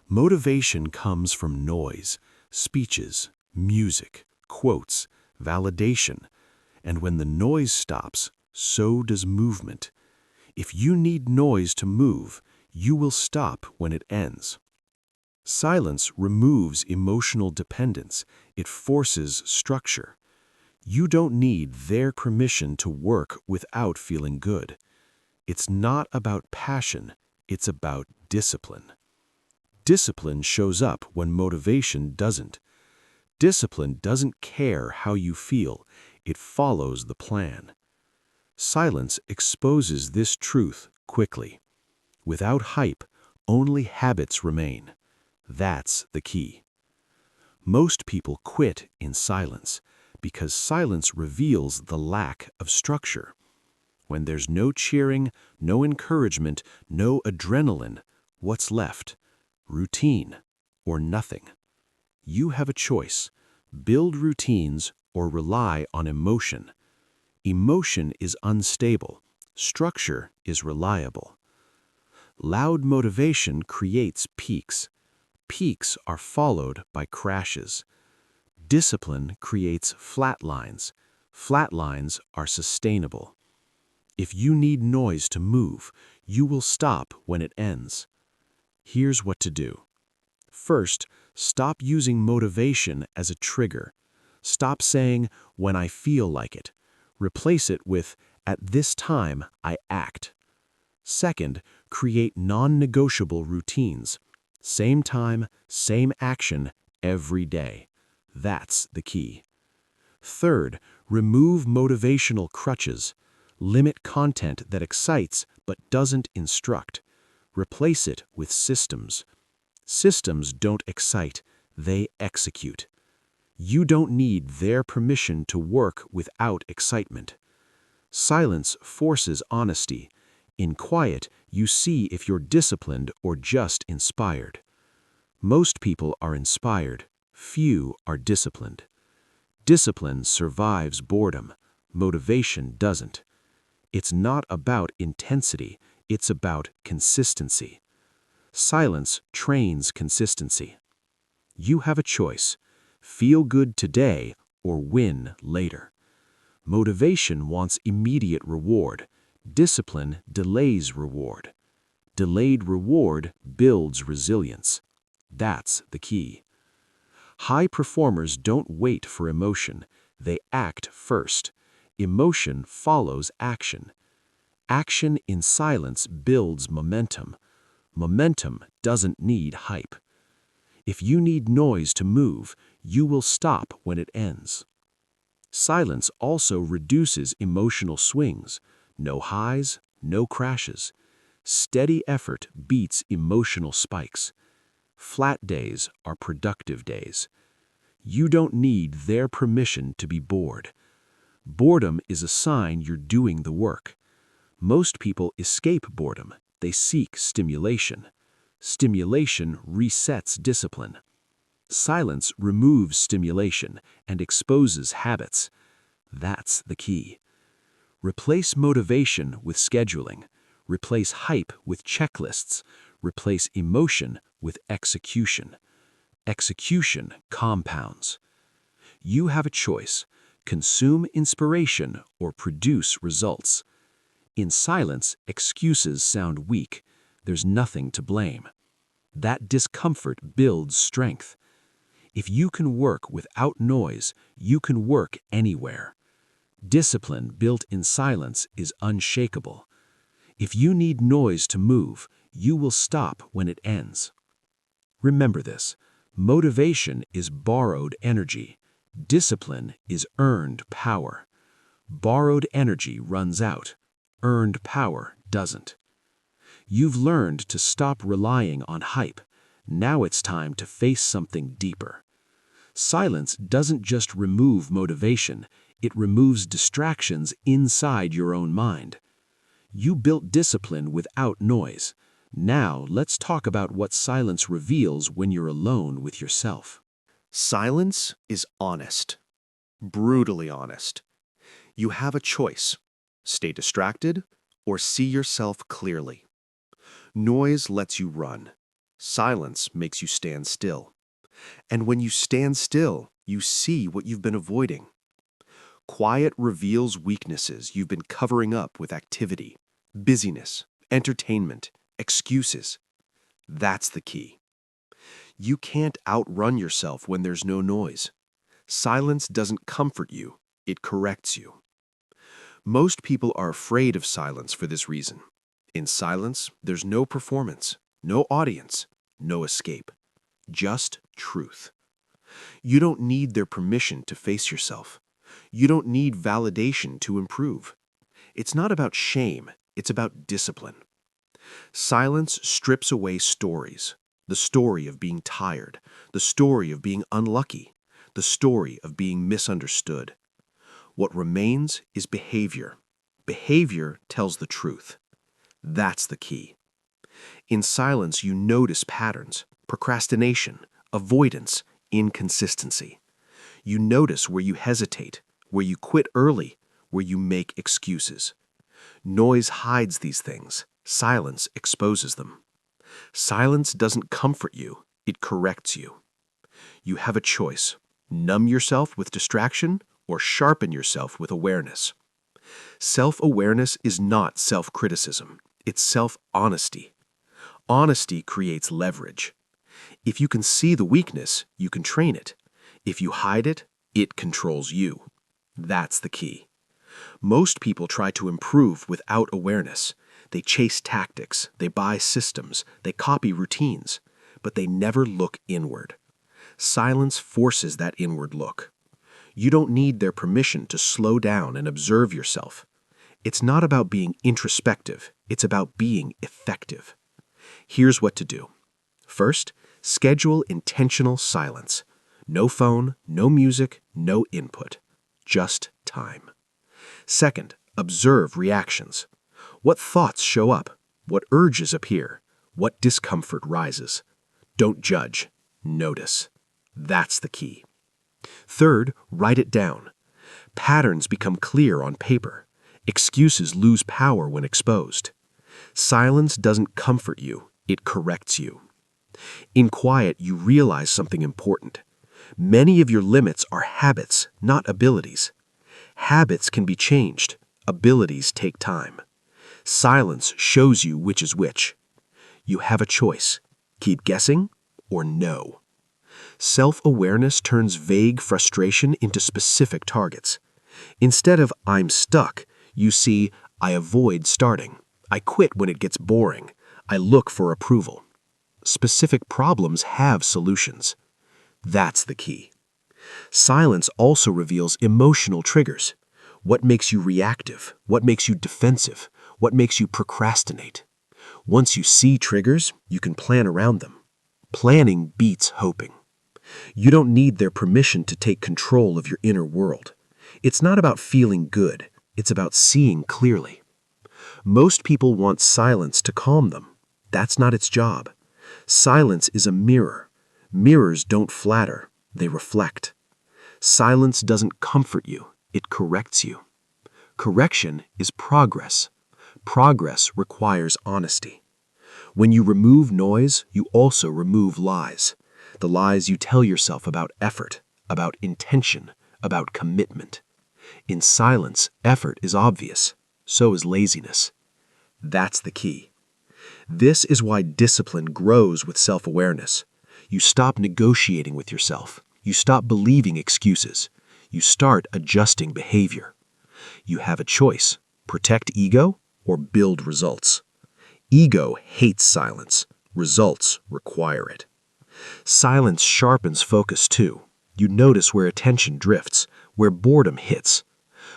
Motivation comes from noise, speeches, music, quotes, validation. And when the noise stops, so does movement. If you need noise to move, you will stop when it ends. Silence removes emotional dependence. It forces structure. You don't need their permission to work without feeling good. It's not about passion, it's about discipline. Discipline shows up when motivation doesn't. Discipline doesn't care how you feel, it follows the plan. Silence exposes this truth quickly. Without hype, only habits remain. That's the key. Most people quit in silence because silence reveals the lack of structure. When there's no cheering, no encouragement, no adrenaline, what's left? Routine or nothing. You have a choice: build routines or rely on emotion. Emotion is unstable. Structure is reliable. Loud motivation creates peaks. Peaks are followed by crashes. Discipline creates flat lines. Flat lines are sustainable. If you need noise to move, you will stop when it ends. Here's what to do. First, stop using motivation as a trigger. Stop saying, "when I feel like it." Replace it with, "at this time, I act." Second, create non-negotiable routines. Same time, same action, every day. That's the key. Third, remove motivational crutches. Limit content that excites but doesn't instruct. Replace it with systems. Systems don't excite, they execute. You don't need their permission to work without excitement. Silence forces honesty. In quiet, you see if you're disciplined or just inspired. Most people are inspired, few are disciplined. Discipline survives boredom, motivation doesn't. It's not about intensity, it's about consistency. Silence trains consistency. You have a choice: feel good today or win later. Motivation wants immediate reward. Discipline delays reward. Delayed reward builds resilience. That's the key. High performers don't wait for emotion. They act first. Emotion follows action. Action in silence builds momentum. Momentum doesn't need hype. If you need noise to move, you will stop when it ends. Silence also reduces emotional swings. No highs, no crashes. Steady effort beats emotional spikes. Flat days are productive days. You don't need their permission to be bored. Boredom is a sign you're doing the work. Most people escape boredom. They seek stimulation. Stimulation resets discipline. Silence removes stimulation and exposes habits. That's the key. Replace motivation with scheduling. Replace hype with checklists. Replace emotion with execution. Execution compounds. You have a choice: consume inspiration or produce results. In silence, excuses sound weak. There's nothing to blame. That discomfort builds strength. If you can work without noise, you can work anywhere. Discipline built in silence is unshakable. If you need noise to move, you will stop when it ends. Remember this: motivation is borrowed energy. Discipline is earned power. Borrowed energy runs out. Earned power doesn't. You've learned to stop relying on hype. Now it's time to face something deeper. Silence doesn't just remove motivation, it removes distractions inside your own mind. You built discipline without noise. Now let's talk about what silence reveals when you're alone with yourself. Silence is honest. Brutally honest. You have a choice: stay distracted or see yourself clearly. Noise lets you run. Silence makes you stand still. And when you stand still, you see what you've been avoiding. Quiet reveals weaknesses you've been covering up with activity, busyness, entertainment, excuses. That's the key. You can't outrun yourself when there's no noise. Silence doesn't comfort you, it corrects you. Most people are afraid of silence for this reason. In silence, there's no performance, no audience, no escape. Just truth. You don't need their permission to face yourself. You don't need validation to improve. It's not about shame, it's about discipline. Silence strips away stories. The story of being tired, the story of being unlucky, the story of being misunderstood. What remains is behavior. Behavior tells the truth. That's the key. In silence, you notice patterns: procrastination, avoidance, inconsistency. You notice where you hesitate, where you quit early, where you make excuses. Noise hides these things. Silence exposes them. Silence doesn't comfort you, it corrects you. You have a choice: numb yourself with distraction or sharpen yourself with awareness. Self-awareness is not self-criticism, it's self-honesty. Honesty creates leverage. If you can see the weakness, you can train it. If you hide it, it controls you. That's the key. Most people try to improve without awareness. They chase tactics, they buy systems, they copy routines, but they never look inward. Silence forces that inward look. You don't need their permission to slow down and observe yourself. It's not about being introspective, it's about being effective. Here's what to do. First, schedule intentional silence. No phone, no music, no input. Just time. Second, observe reactions. What thoughts show up? What urges appear? What discomfort rises? Don't judge. Notice. That's the key. Third, write it down. Patterns become clear on paper. Excuses lose power when exposed. Silence doesn't comfort you, it corrects you. In quiet, you realize something important. Many of your limits are habits, not abilities. Habits can be changed. Abilities take time. Silence shows you which is which. You have a choice: keep guessing or no. Self-awareness turns vague frustration into specific targets. Instead of "I'm stuck," you see "I avoid starting. I quit when it gets boring. I look for approval. Specific problems have solutions. That's the key. Silence also reveals emotional triggers. What makes you reactive? What makes you defensive? What makes you procrastinate? Once you see triggers, you can plan around them. Planning beats hoping. You don't need their permission to take control of your inner world. It's not about feeling good. It's about seeing clearly. Most people want silence to calm them. That's not its job. Silence is a mirror. Mirrors don't flatter, they reflect. Silence doesn't comfort you, it corrects you. Correction is progress. Progress requires honesty. When you remove noise, you also remove lies. The lies you tell yourself about effort, about intention, about commitment. In silence, effort is obvious. So is laziness. That's the key. This is why discipline grows with self-awareness. You stop negotiating with yourself. You stop believing excuses. You start adjusting behavior. You have a choice: protect ego or build results. Ego hates silence. Results require it. Silence sharpens focus too. You notice where attention drifts, where boredom hits.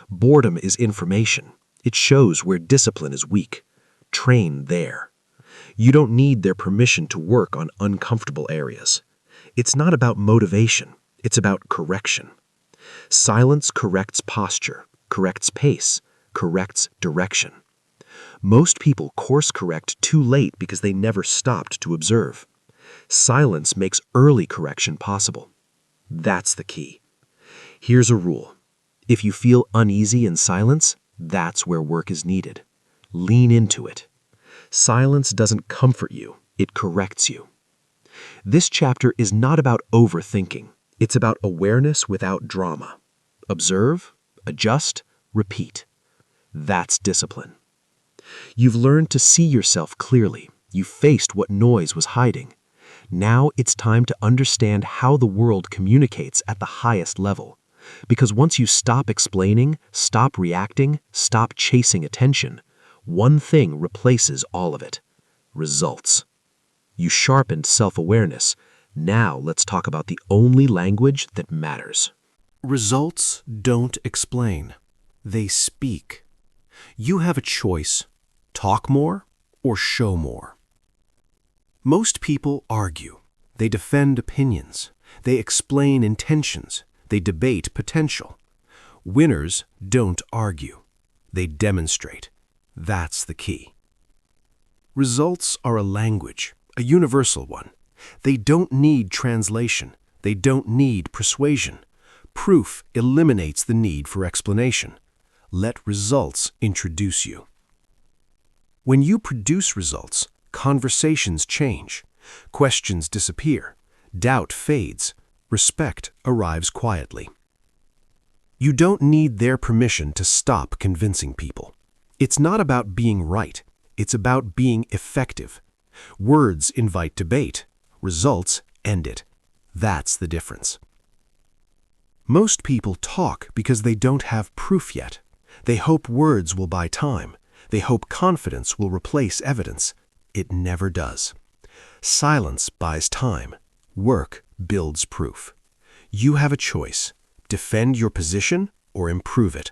Boredom is information. It shows where discipline is weak. Train there. You don't need their permission to work on uncomfortable areas. It's not about motivation. It's about correction. Silence corrects posture, corrects pace, corrects direction. Most people course correct too late because they never stopped to observe. Silence makes early correction possible. That's the key. Here's a rule. If you feel uneasy in silence, that's where work is needed. Lean into it. Silence doesn't comfort you, it corrects you. This chapter is not about overthinking. It's about awareness without drama. Observe, adjust, repeat. That's discipline. You've learned to see yourself clearly. You faced what noise was hiding. Now it's time to understand how the world communicates at the highest level. Because once you stop explaining, stop reacting, stop chasing attention, one thing replaces all of it: results. You sharpened self-awareness. Now let's talk about the only language that matters. Results don't explain. They speak. You have a choice: talk more or show more. Most people argue. They defend opinions. They explain intentions. They debate potential. Winners don't argue. They demonstrate. That's the key. Results are a language, a universal one. They don't need translation. They don't need persuasion. Proof eliminates the need for explanation. Let results introduce you. When you produce results, conversations change. Questions disappear. Doubt fades. Respect arrives quietly. You don't need their permission to stop convincing people. It's not about being right. It's about being effective. Words invite debate. Results end it. That's the difference. Most people talk because they don't have proof yet. They hope words will buy time. They hope confidence will replace evidence. It never does. Silence buys time. Work builds proof. You have a choice: defend your position or improve it.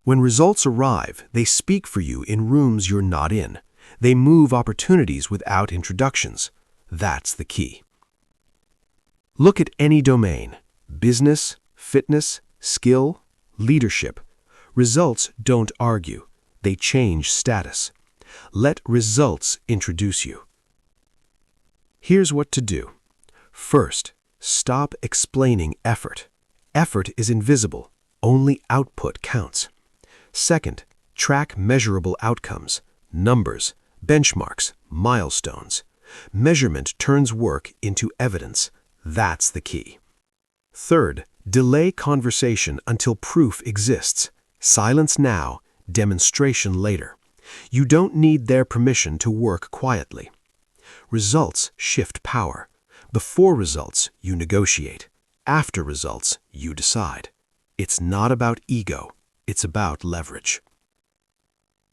When results arrive, they speak for you in rooms you're not in. They move opportunities without introductions. That's the key. Look at any domain: business, fitness, skill, leadership. Results don't argue. They change status. Let results introduce you. Here's what to do. First, stop explaining effort. Effort is invisible. Only output counts. Second, track measurable outcomes, numbers, benchmarks, milestones. Measurement turns work into evidence. That's the key. Third, delay conversation until proof exists. Silence now, demonstration later. You don't need their permission to work quietly. Results shift power. Before results, you negotiate. After results, you decide. It's not about ego. It's about leverage.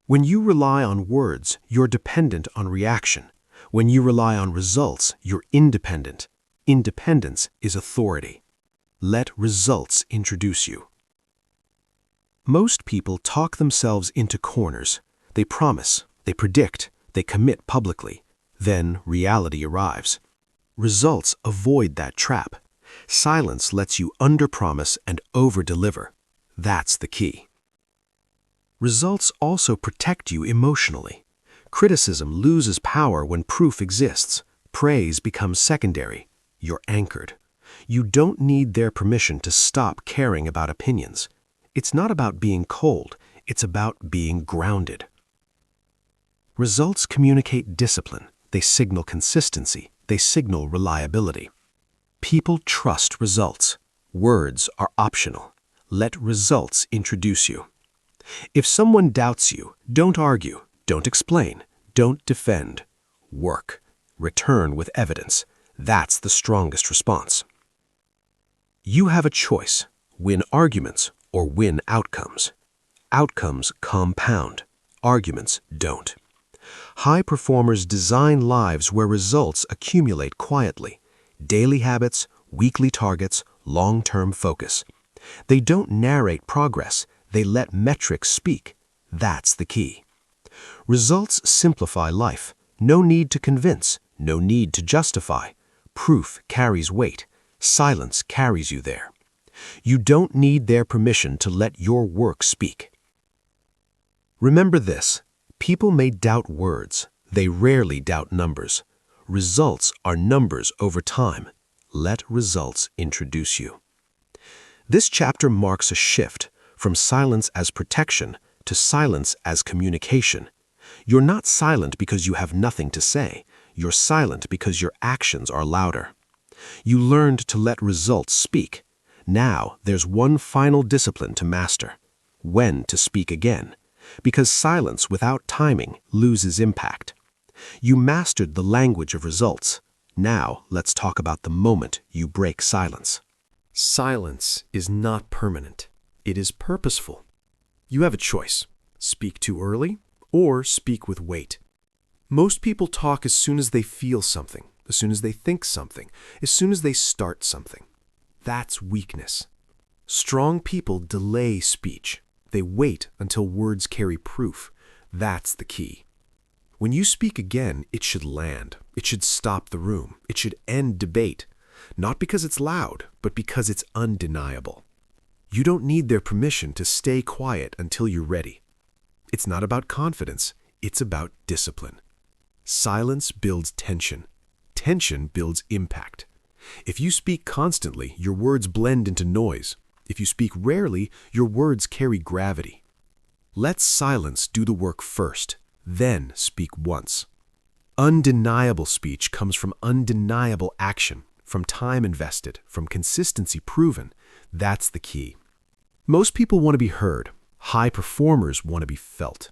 When you rely on words, you're dependent on reaction. When you rely on results, you're independent. Independence is authority. Let results introduce you. Most people talk themselves into corners. They promise, they predict, they commit publicly. Then reality arrives. Results avoid that trap. Silence lets you underpromise and overdeliver. That's the key. Results also protect you emotionally. Criticism loses power when proof exists. Praise becomes secondary. You're anchored. You don't need their permission to stop caring about opinions. It's not about being cold. It's about being grounded. Results communicate discipline. They signal consistency. They signal reliability. People trust results. Words are optional. Let results introduce you. If someone doubts you, don't argue, don't explain, don't defend. Work. Return with evidence. That's the strongest response. You have a choice: win arguments or win outcomes. Outcomes compound. Arguments don't. High performers design lives where results accumulate quietly. Daily habits, weekly targets, long-term focus. They don't narrate progress. They let metrics speak. That's the key. Results simplify life. No need to convince. No need to justify. Proof carries weight. Silence carries you there. You don't need their permission to let your work speak. Remember this: people may doubt words. They rarely doubt numbers. Results are numbers over time. Let results introduce you. This chapter marks a shift from silence as protection to silence as communication. You're not silent because you have nothing to say. You're silent because your actions are louder. You learned to let results speak. Now there's one final discipline to master: when to speak again. Because silence without timing loses impact. You mastered the language of results. Now let's talk about the moment you break silence. Silence is not permanent. It is purposeful. You have a choice: speak too early or speak with weight. Most people talk as soon as they feel something, as soon as they think something, as soon as they start something. That's weakness. Strong people delay speech. They wait until words carry proof. That's the key. When you speak again, it should land. It should stop the room. It should end debate. Not because it's loud, but because it's undeniable. You don't need their permission to stay quiet until you're ready. It's not about confidence. It's about discipline. Silence builds tension. Tension builds impact. If you speak constantly, your words blend into noise. If you speak rarely, your words carry gravity. Let silence do the work first, then speak once. Undeniable speech comes from undeniable action, from time invested, from consistency proven. That's the key. Most people want to be heard. High performers want to be felt.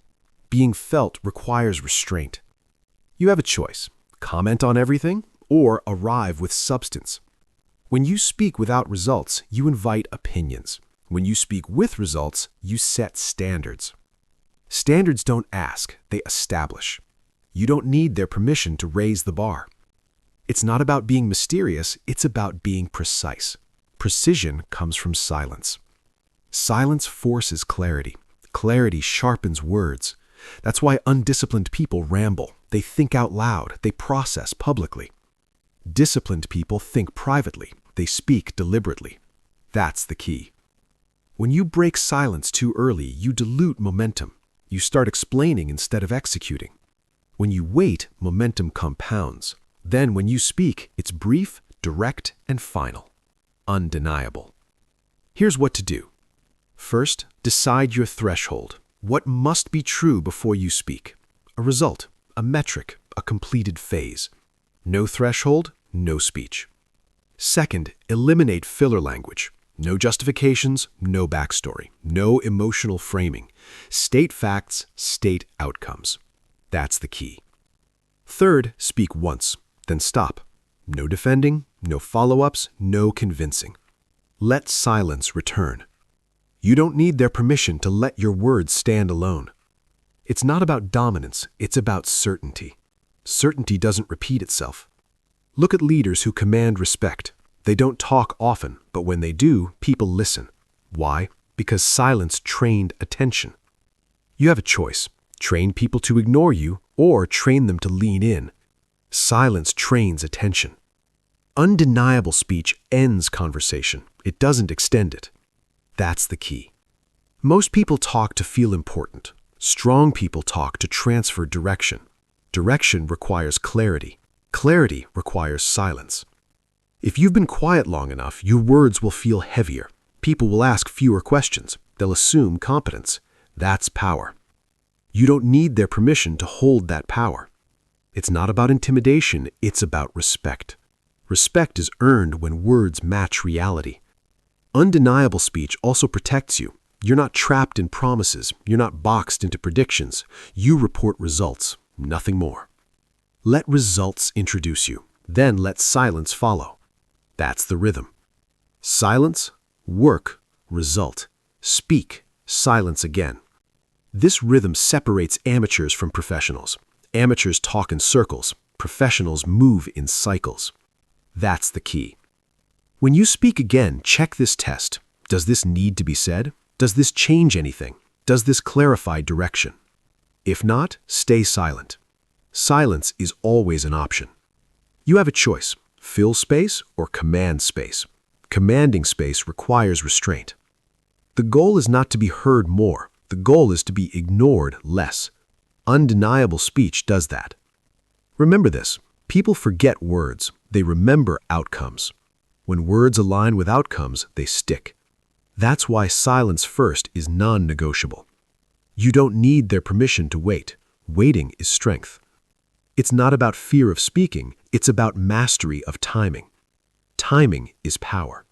Being felt requires restraint. You have a choice: comment on everything or arrive with substance. When you speak without results, you invite opinions. When you speak with results, you set standards. Standards don't ask, they establish. You don't need their permission to raise the bar. It's not about being mysterious, it's about being precise. Precision comes from silence. Silence forces clarity. Clarity sharpens words. That's why undisciplined people ramble. They think out loud. They process publicly. Disciplined people think privately. They speak deliberately. That's the key. When you break silence too early, you dilute momentum. You start explaining instead of executing. When you wait, momentum compounds. Then when you speak, it's brief, direct, and final. Undeniable. Here's what to do. First, decide your threshold. What must be true before you speak? A result, a metric, a completed phase. No threshold, no speech. Second, eliminate filler language. No justifications, no backstory, no emotional framing. State facts, state outcomes. That's the key. Third, speak once, then stop. No defending, no follow-ups, no convincing. Let silence return. You don't need their permission to let your words stand alone. It's not about dominance, it's about certainty. Certainty doesn't repeat itself. Look at leaders who command respect. They don't talk often, but when they do, people listen. Why? Because silence trained attention. You have a choice. Train people to ignore you, or train them to lean in. Silence trains attention. Undeniable speech ends conversation. It doesn't extend it. That's the key. Most people talk to feel important. Strong people talk to transfer direction. Direction requires clarity. Clarity requires silence. If you've been quiet long enough, your words will feel heavier. People will ask fewer questions. They'll assume competence. That's power. You don't need their permission to hold that power. It's not about intimidation, it's about respect. Respect is earned when words match reality. Undeniable speech also protects you. You're not trapped in promises. You're not boxed into predictions. You report results, nothing more. Let results introduce you. Then let silence follow. That's the rhythm. Silence, work, result. Speak, silence again. This rhythm separates amateurs from professionals. Amateurs talk in circles. Professionals move in cycles. That's the key. When you speak again, check this test. Does this need to be said? Does this change anything? Does this clarify direction? If not, stay silent. Silence is always an option. You have a choice: fill space or command space. Commanding space requires restraint. The goal is not to be heard more. The goal is to be ignored less. Undeniable speech does that. Remember this: people forget words. They remember outcomes. When words align with outcomes, they stick. That's why silence first is non-negotiable. You don't need their permission to wait. Waiting is strength. It's not about fear of speaking, it's about mastery of timing. Timing is power.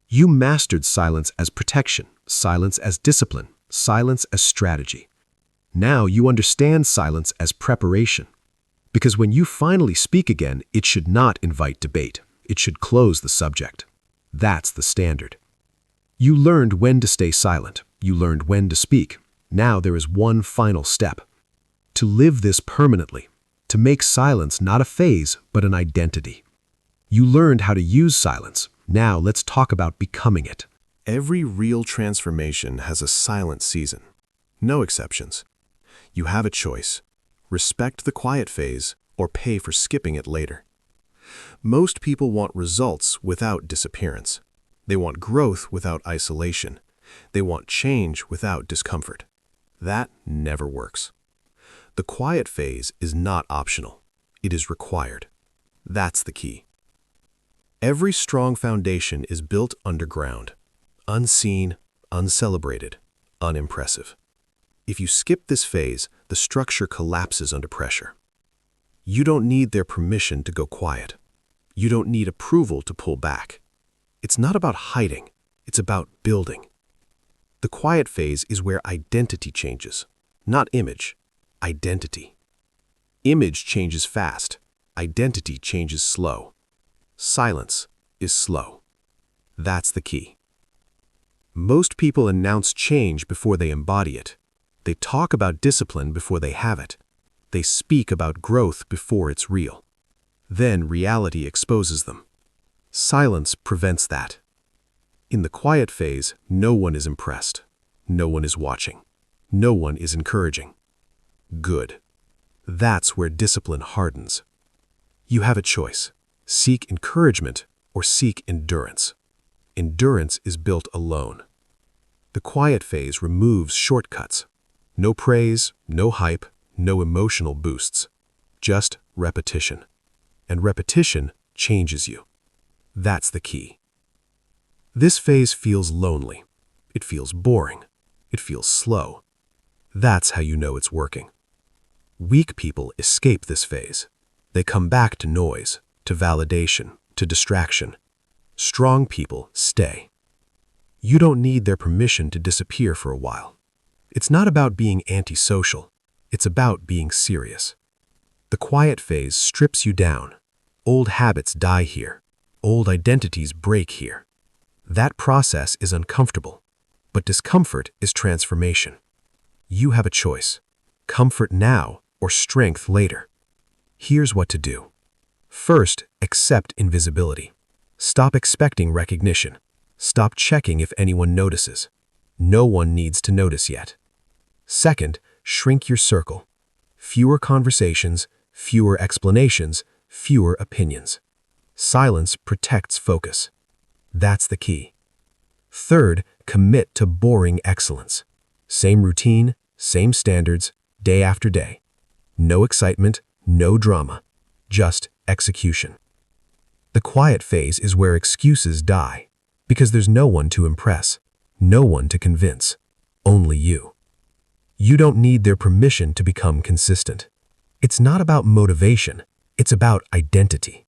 You mastered silence as protection, silence as discipline, silence as strategy. Now you understand silence as preparation. Because when you finally speak again, it should not invite debate. It should close the subject. That's the standard. You learned when to stay silent. You learned when to speak. Now there is one final step. To live this permanently. To make silence not a phase, but an identity. You learned how to use silence. Now let's talk about becoming it. Every real transformation has a silent season. No exceptions. You have a choice. Respect the quiet phase or pay for skipping it later. Most people want results without disappearance. They want growth without isolation. They want change without discomfort. That never works. The quiet phase is not optional. It is required. That's the key. Every strong foundation is built underground. Unseen, uncelebrated, unimpressive. If you skip this phase, the structure collapses under pressure. You don't need their permission to go quiet. You don't need approval to pull back. It's not about hiding. It's about building. The quiet phase is where identity changes, not image. Identity. Image changes fast. Identity changes slow. Silence is slow. That's the key. Most people announce change before they embody it. They talk about discipline before they have it. They speak about growth before it's real. Then reality exposes them. Silence prevents that. In the quiet phase, no one is impressed. No one is watching. No one is encouraging. Good. That's where discipline hardens. You have a choice. Seek encouragement or seek endurance. Endurance is built alone. The quiet phase removes shortcuts. No praise, no hype, no emotional boosts. Just repetition. And repetition changes you. That's the key. This phase feels lonely. It feels boring. It feels slow. That's how you know it's working. Weak people escape this phase. They come back to noise, to validation, to distraction. Strong people stay. You don't need their permission to disappear for a while. It's not about being antisocial. It's about being serious. The quiet phase strips you down. Old habits die here. Old identities break here. That process is uncomfortable, but discomfort is transformation. You have a choice. comfort now or strength later. Here's what to do. First, accept invisibility. Stop expecting recognition. Stop checking if anyone notices. No one needs to notice yet. Second, shrink your circle. Fewer conversations, fewer explanations, fewer opinions. Silence protects focus. That's the key. Third, commit to boring excellence. Same routine, same standards, day after day. No excitement, no drama, just execution. The quiet phase is where excuses die, because there's no one to impress, no one to convince, only you. You don't need their permission to become consistent. It's not about motivation, it's about identity.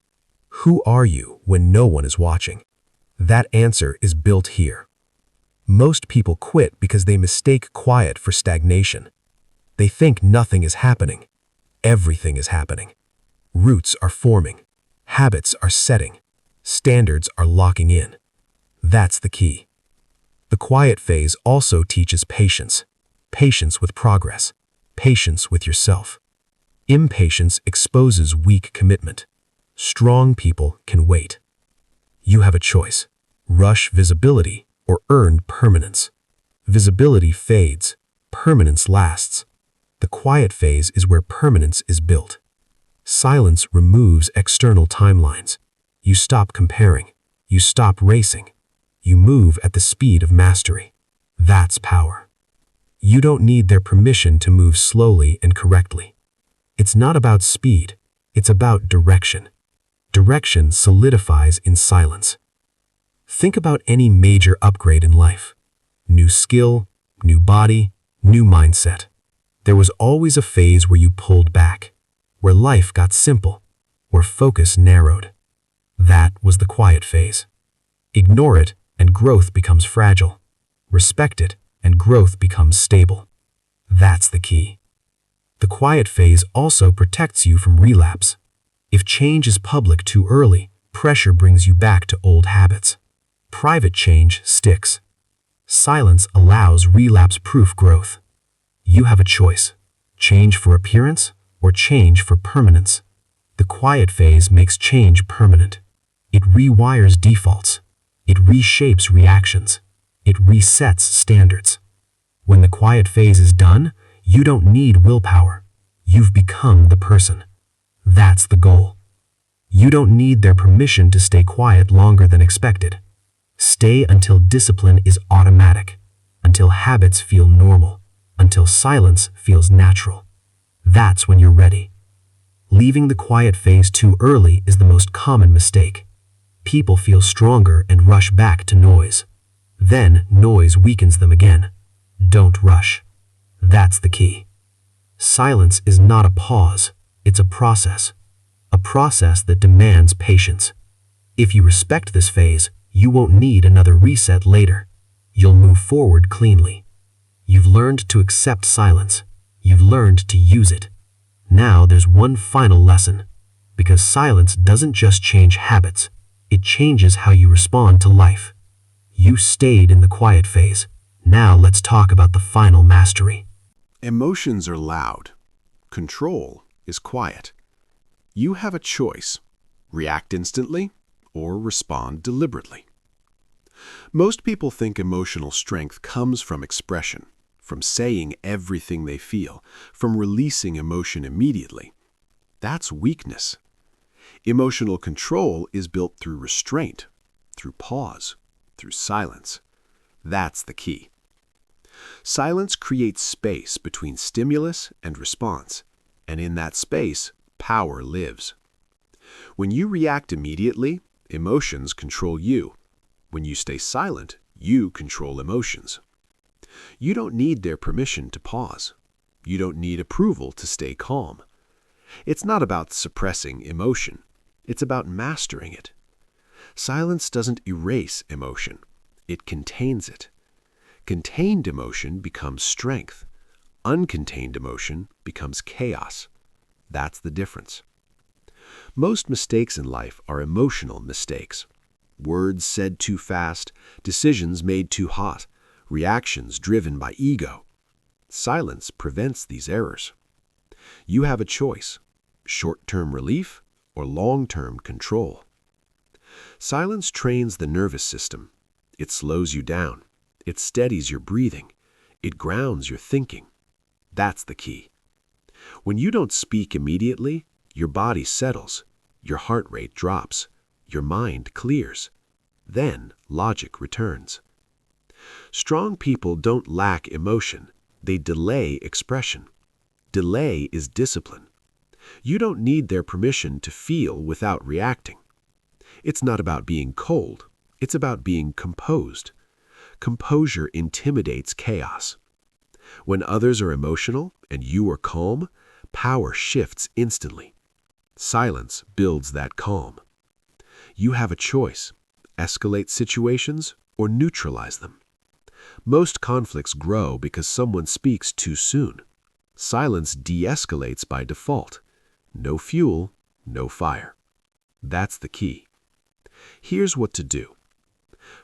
Who are you when no one is watching? That answer is built here. Most people quit because they mistake quiet for stagnation. They think nothing is happening. Everything is happening. Roots are forming. Habits are setting. Standards are locking in. That's the key. The quiet phase also teaches patience. Patience with progress. Patience with yourself. Impatience exposes weak commitment. Strong people can wait. You have a choice. Rush visibility or earn permanence. Visibility fades. Permanence lasts. The quiet phase is where permanence is built. Silence removes external timelines. You stop comparing. You stop racing. You move at the speed of mastery. That's power. You don't need their permission to move slowly and correctly. It's not about speed. It's about direction. Direction solidifies in silence. Think about any major upgrade in life. New skill, new body, new mindset. There was always a phase where you pulled back, where life got simple, where focus narrowed. That was the quiet phase. Ignore it and growth becomes fragile. Respect it and growth becomes stable. That's the key. The quiet phase also protects you from relapse. If change is public too early, pressure brings you back to old habits. Private change sticks. Silence allows relapse-proof growth. You have a choice. Change for appearance or change for permanence. The quiet phase makes change permanent. It rewires defaults. It reshapes reactions. It resets standards. When the quiet phase is done, you don't need willpower. You've become the person. That's the goal. You don't need their permission to stay quiet longer than expected. Stay until discipline is automatic, until habits feel normal, until silence feels natural. That's when you're ready. Leaving the quiet phase too early is the most common mistake. People feel stronger and rush back to noise. Then noise weakens them again. Don't rush. That's the key. Silence is not a pause, it's a process that demands patience. If you respect this phase, you won't need another reset later. You'll move forward cleanly. You've learned to accept silence. You've learned to use it. Now there's one final lesson. Because silence doesn't just change habits, it changes how you respond to life. You stayed in the quiet phase. Now let's talk about the final mastery. Emotions are loud. Control is quiet. You have a choice. React instantly or respond deliberately. Most people think emotional strength comes from expression, from saying everything they feel, from releasing emotion immediately. That's weakness. Emotional control is built through restraint, through pause, through silence. That's the key. Silence creates space between stimulus and response, and in that space, power lives. When you react immediately, emotions control you. When you stay silent, you control emotions. You don't need their permission to pause. You don't need approval to stay calm. It's not about suppressing emotion. It's about mastering it. Silence doesn't erase emotion. It contains it. Contained emotion becomes strength. Uncontained emotion becomes chaos. That's the difference. Most mistakes in life are emotional mistakes. Words said too fast, decisions made too hot, reactions driven by ego. Silence prevents these errors. You have a choice: short-term relief or long-term control. Silence trains the nervous system. It slows you down. It steadies your breathing. It grounds your thinking. That's the key. When you don't speak immediately, your body settles, your heart rate drops, your mind clears. Then logic returns. Strong people don't lack emotion. They delay expression. Delay is discipline. You don't need their permission to feel without reacting. It's not about being cold. It's about being composed. Composure intimidates chaos. When others are emotional and you are calm, power shifts instantly. Silence builds that calm. You have a choice: escalate situations or neutralize them. Most conflicts grow because someone speaks too soon. Silence de-escalates by default. No fuel, no fire. That's the key. Here's what to do.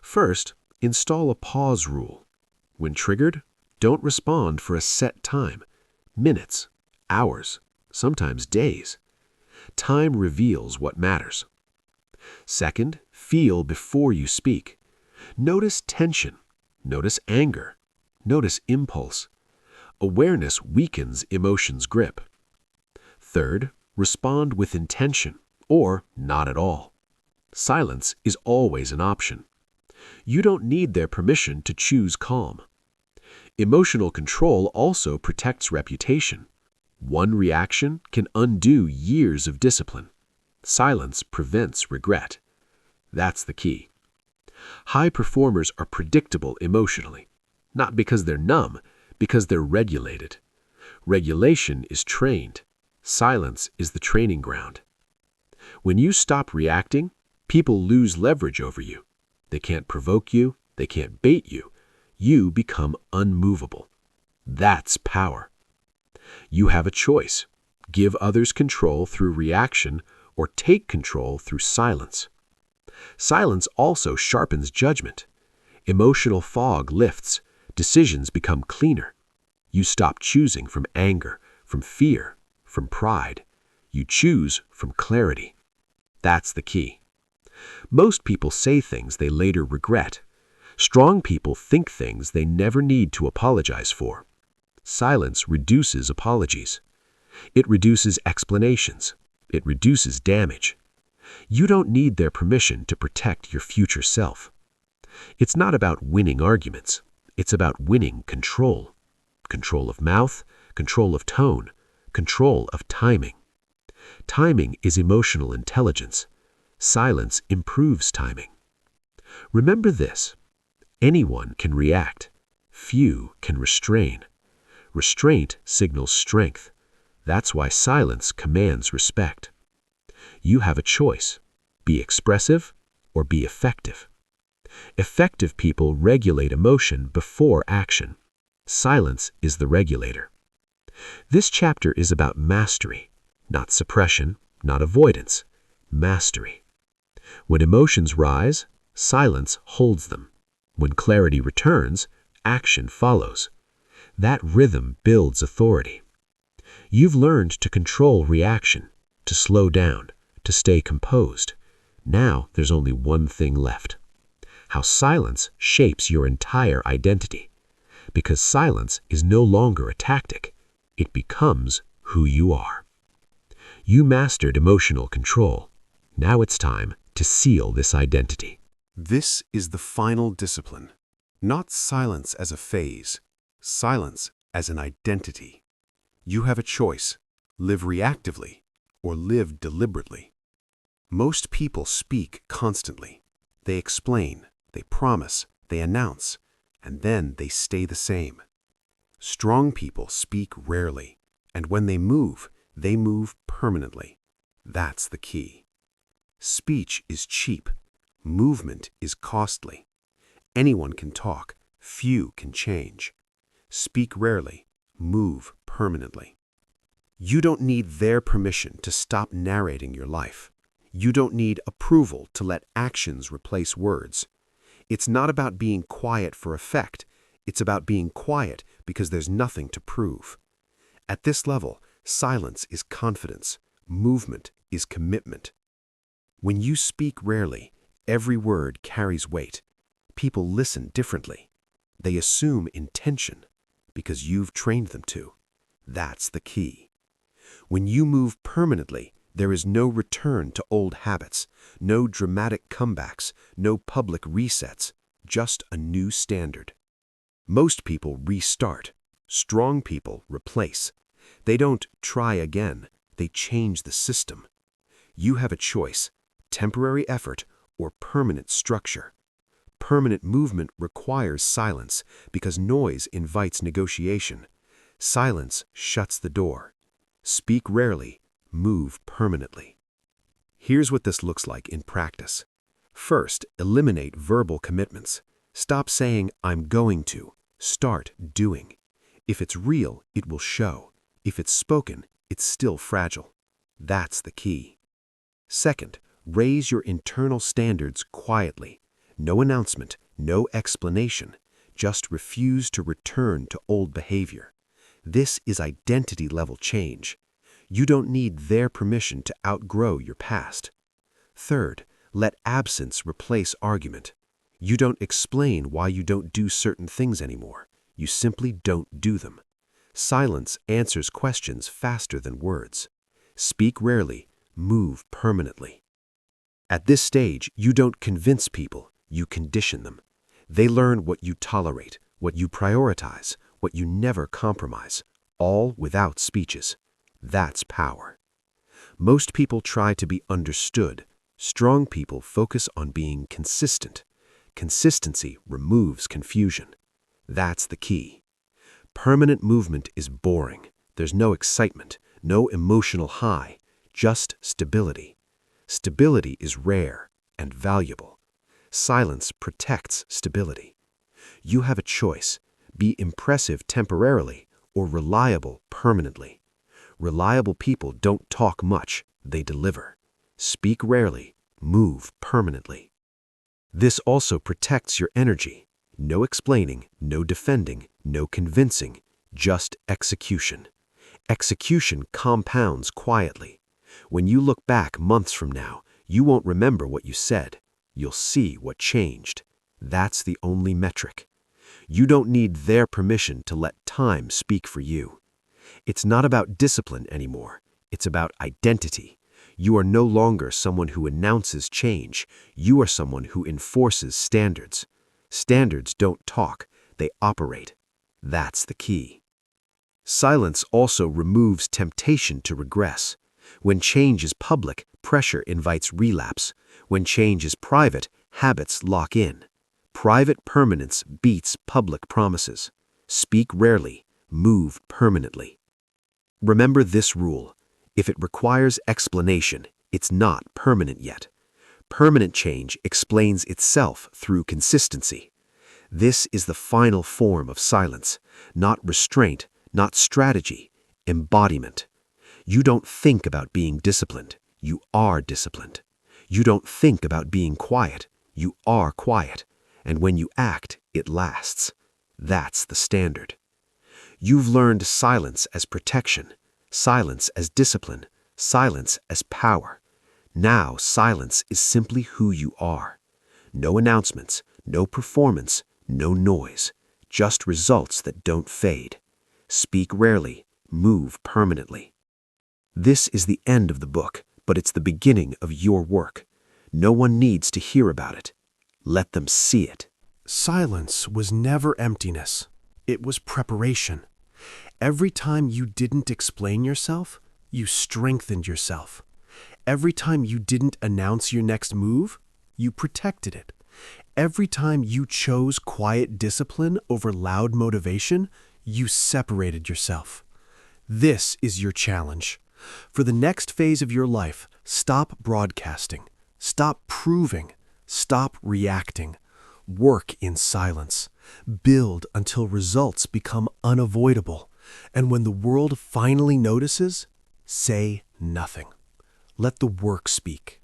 First, install a pause rule. When triggered, don't respond for a set time. Minutes, hours, sometimes days. Time reveals what matters. Second, feel before you speak. Notice tension. Notice anger. Notice impulse. Awareness weakens emotion's grip. Third, respond with intention or not at all. Silence is always an option. You don't need their permission to choose calm. Emotional control also protects reputation. One reaction can undo years of discipline. Silence prevents regret. That's the key. High performers are predictable emotionally, not because they're numb, because they're regulated. Regulation is trained. Silence is the training ground. When you stop reacting, people lose leverage over you. They can't provoke you. They can't bait you. You become unmovable. That's power. You have a choice: give others control through reaction or take control through silence. Silence also sharpens judgment. Emotional fog lifts. Decisions become cleaner. You stop choosing from anger, from fear, from pride. You choose from clarity. That's the key. Most people say things they later regret. Strong people think things they never need to apologize for. Silence reduces apologies. It reduces explanations. It reduces damage. You don't need their permission to protect your future self. It's not about winning arguments. It's about winning control. Control of mouth, control of tone, control of timing. Timing is emotional intelligence. Silence improves timing. Remember this: anyone can react. Few can restrain. Restraint signals strength. That's why silence commands respect. You have a choice: be expressive or be effective. Effective people regulate emotion before action. Silence is the regulator. This chapter is about mastery, not suppression, not avoidance. Mastery. When emotions rise, silence holds them. When clarity returns, action follows. That rhythm builds authority. You've learned to control reaction, to slow down, to stay composed. Now there's only one thing left: how silence shapes your entire identity. Because silence is no longer a tactic. It becomes who you are. You mastered emotional control. Now it's time to seal this identity. This is the final discipline. Not silence as a phase, silence as an identity. You have a choice: live reactively or live deliberately. Most people speak constantly. They explain, they promise, they announce, and then they stay the same. Strong people speak rarely, and when they move permanently. That's the key. Speech is cheap. Movement is costly. Anyone can talk. Few can change. Speak rarely. Move permanently. You don't need their permission to stop narrating your life. You don't need approval to let actions replace words. It's not about being quiet for effect. It's about being quiet because there's nothing to prove. At this level, silence is confidence, movement is commitment. When you speak rarely, every word carries weight. People listen differently. They assume intention because you've trained them to. That's the key. When you move permanently, there is no return to old habits, no dramatic comebacks, no public resets, just a new standard. Most people restart. Strong people replace. They don't try again, they change the system. You have a choice, temporary effort or permanent structure. Permanent movement requires silence because noise invites negotiation. Silence shuts the door. Speak rarely, move permanently. Here's what this looks like in practice. First, eliminate verbal commitments. Stop saying, "I'm going to." Start doing. If it's real, it will show. If it's spoken, it's still fragile. That's the key. Second, raise your internal standards quietly. No announcement, no explanation. Just refuse to return to old behavior. This is identity-level change. You don't need their permission to outgrow your past. Third, let absence replace argument. You don't explain why you don't do certain things anymore. You simply don't do them. Silence answers questions faster than words. Speak rarely, move permanently. At this stage, you don't convince people, you condition them. They learn what you tolerate, what you prioritize, what you never compromise, all without speeches. That's power. Most people try to be understood. Strong people focus on being consistent. Consistency removes confusion. That's the key. Permanent movement is boring. There's no excitement, no emotional high, just stability. Stability is rare and valuable. Silence protects stability. You have a choice. Be impressive temporarily or reliable permanently. Reliable people don't talk much, they deliver. Speak rarely, move permanently. This also protects your energy. No explaining, no defending, no convincing, just execution. Execution compounds quietly. When you look back months from now, you won't remember what you said. You'll see what changed. That's the only metric. You don't need their permission to let time speak for you. It's not about discipline anymore. It's about identity. You are no longer someone who announces change. You are someone who enforces standards. Standards don't talk, they operate. That's the key. Silence also removes temptation to regress. When change is public, pressure invites relapse. When change is private, habits lock in. Private permanence beats public promises. Speak rarely, move permanently. Remember this rule. If it requires explanation, it's not permanent yet. Permanent change explains itself through consistency. This is the final form of silence, not restraint, not strategy, embodiment. You don't think about being disciplined, you are disciplined. You don't think about being quiet, you are quiet. And when you act, it lasts. That's the standard. You've learned silence as protection, silence as discipline, silence as power. Now silence is simply who you are. No announcements, no performance, no noise, just results that don't fade. Speak rarely, move permanently. This is the end of the book, but it's the beginning of your work. No one needs to hear about it. Let them see it. Silence was never emptiness. It was preparation. Every time you didn't explain yourself, you strengthened yourself. Every time you didn't announce your next move, you protected it. Every time you chose quiet discipline over loud motivation, you separated yourself. This is your challenge. For the next phase of your life, stop broadcasting. Stop proving. Stop reacting. Work in silence. Build until results become unavoidable. And when the world finally notices, say nothing. Let the work speak.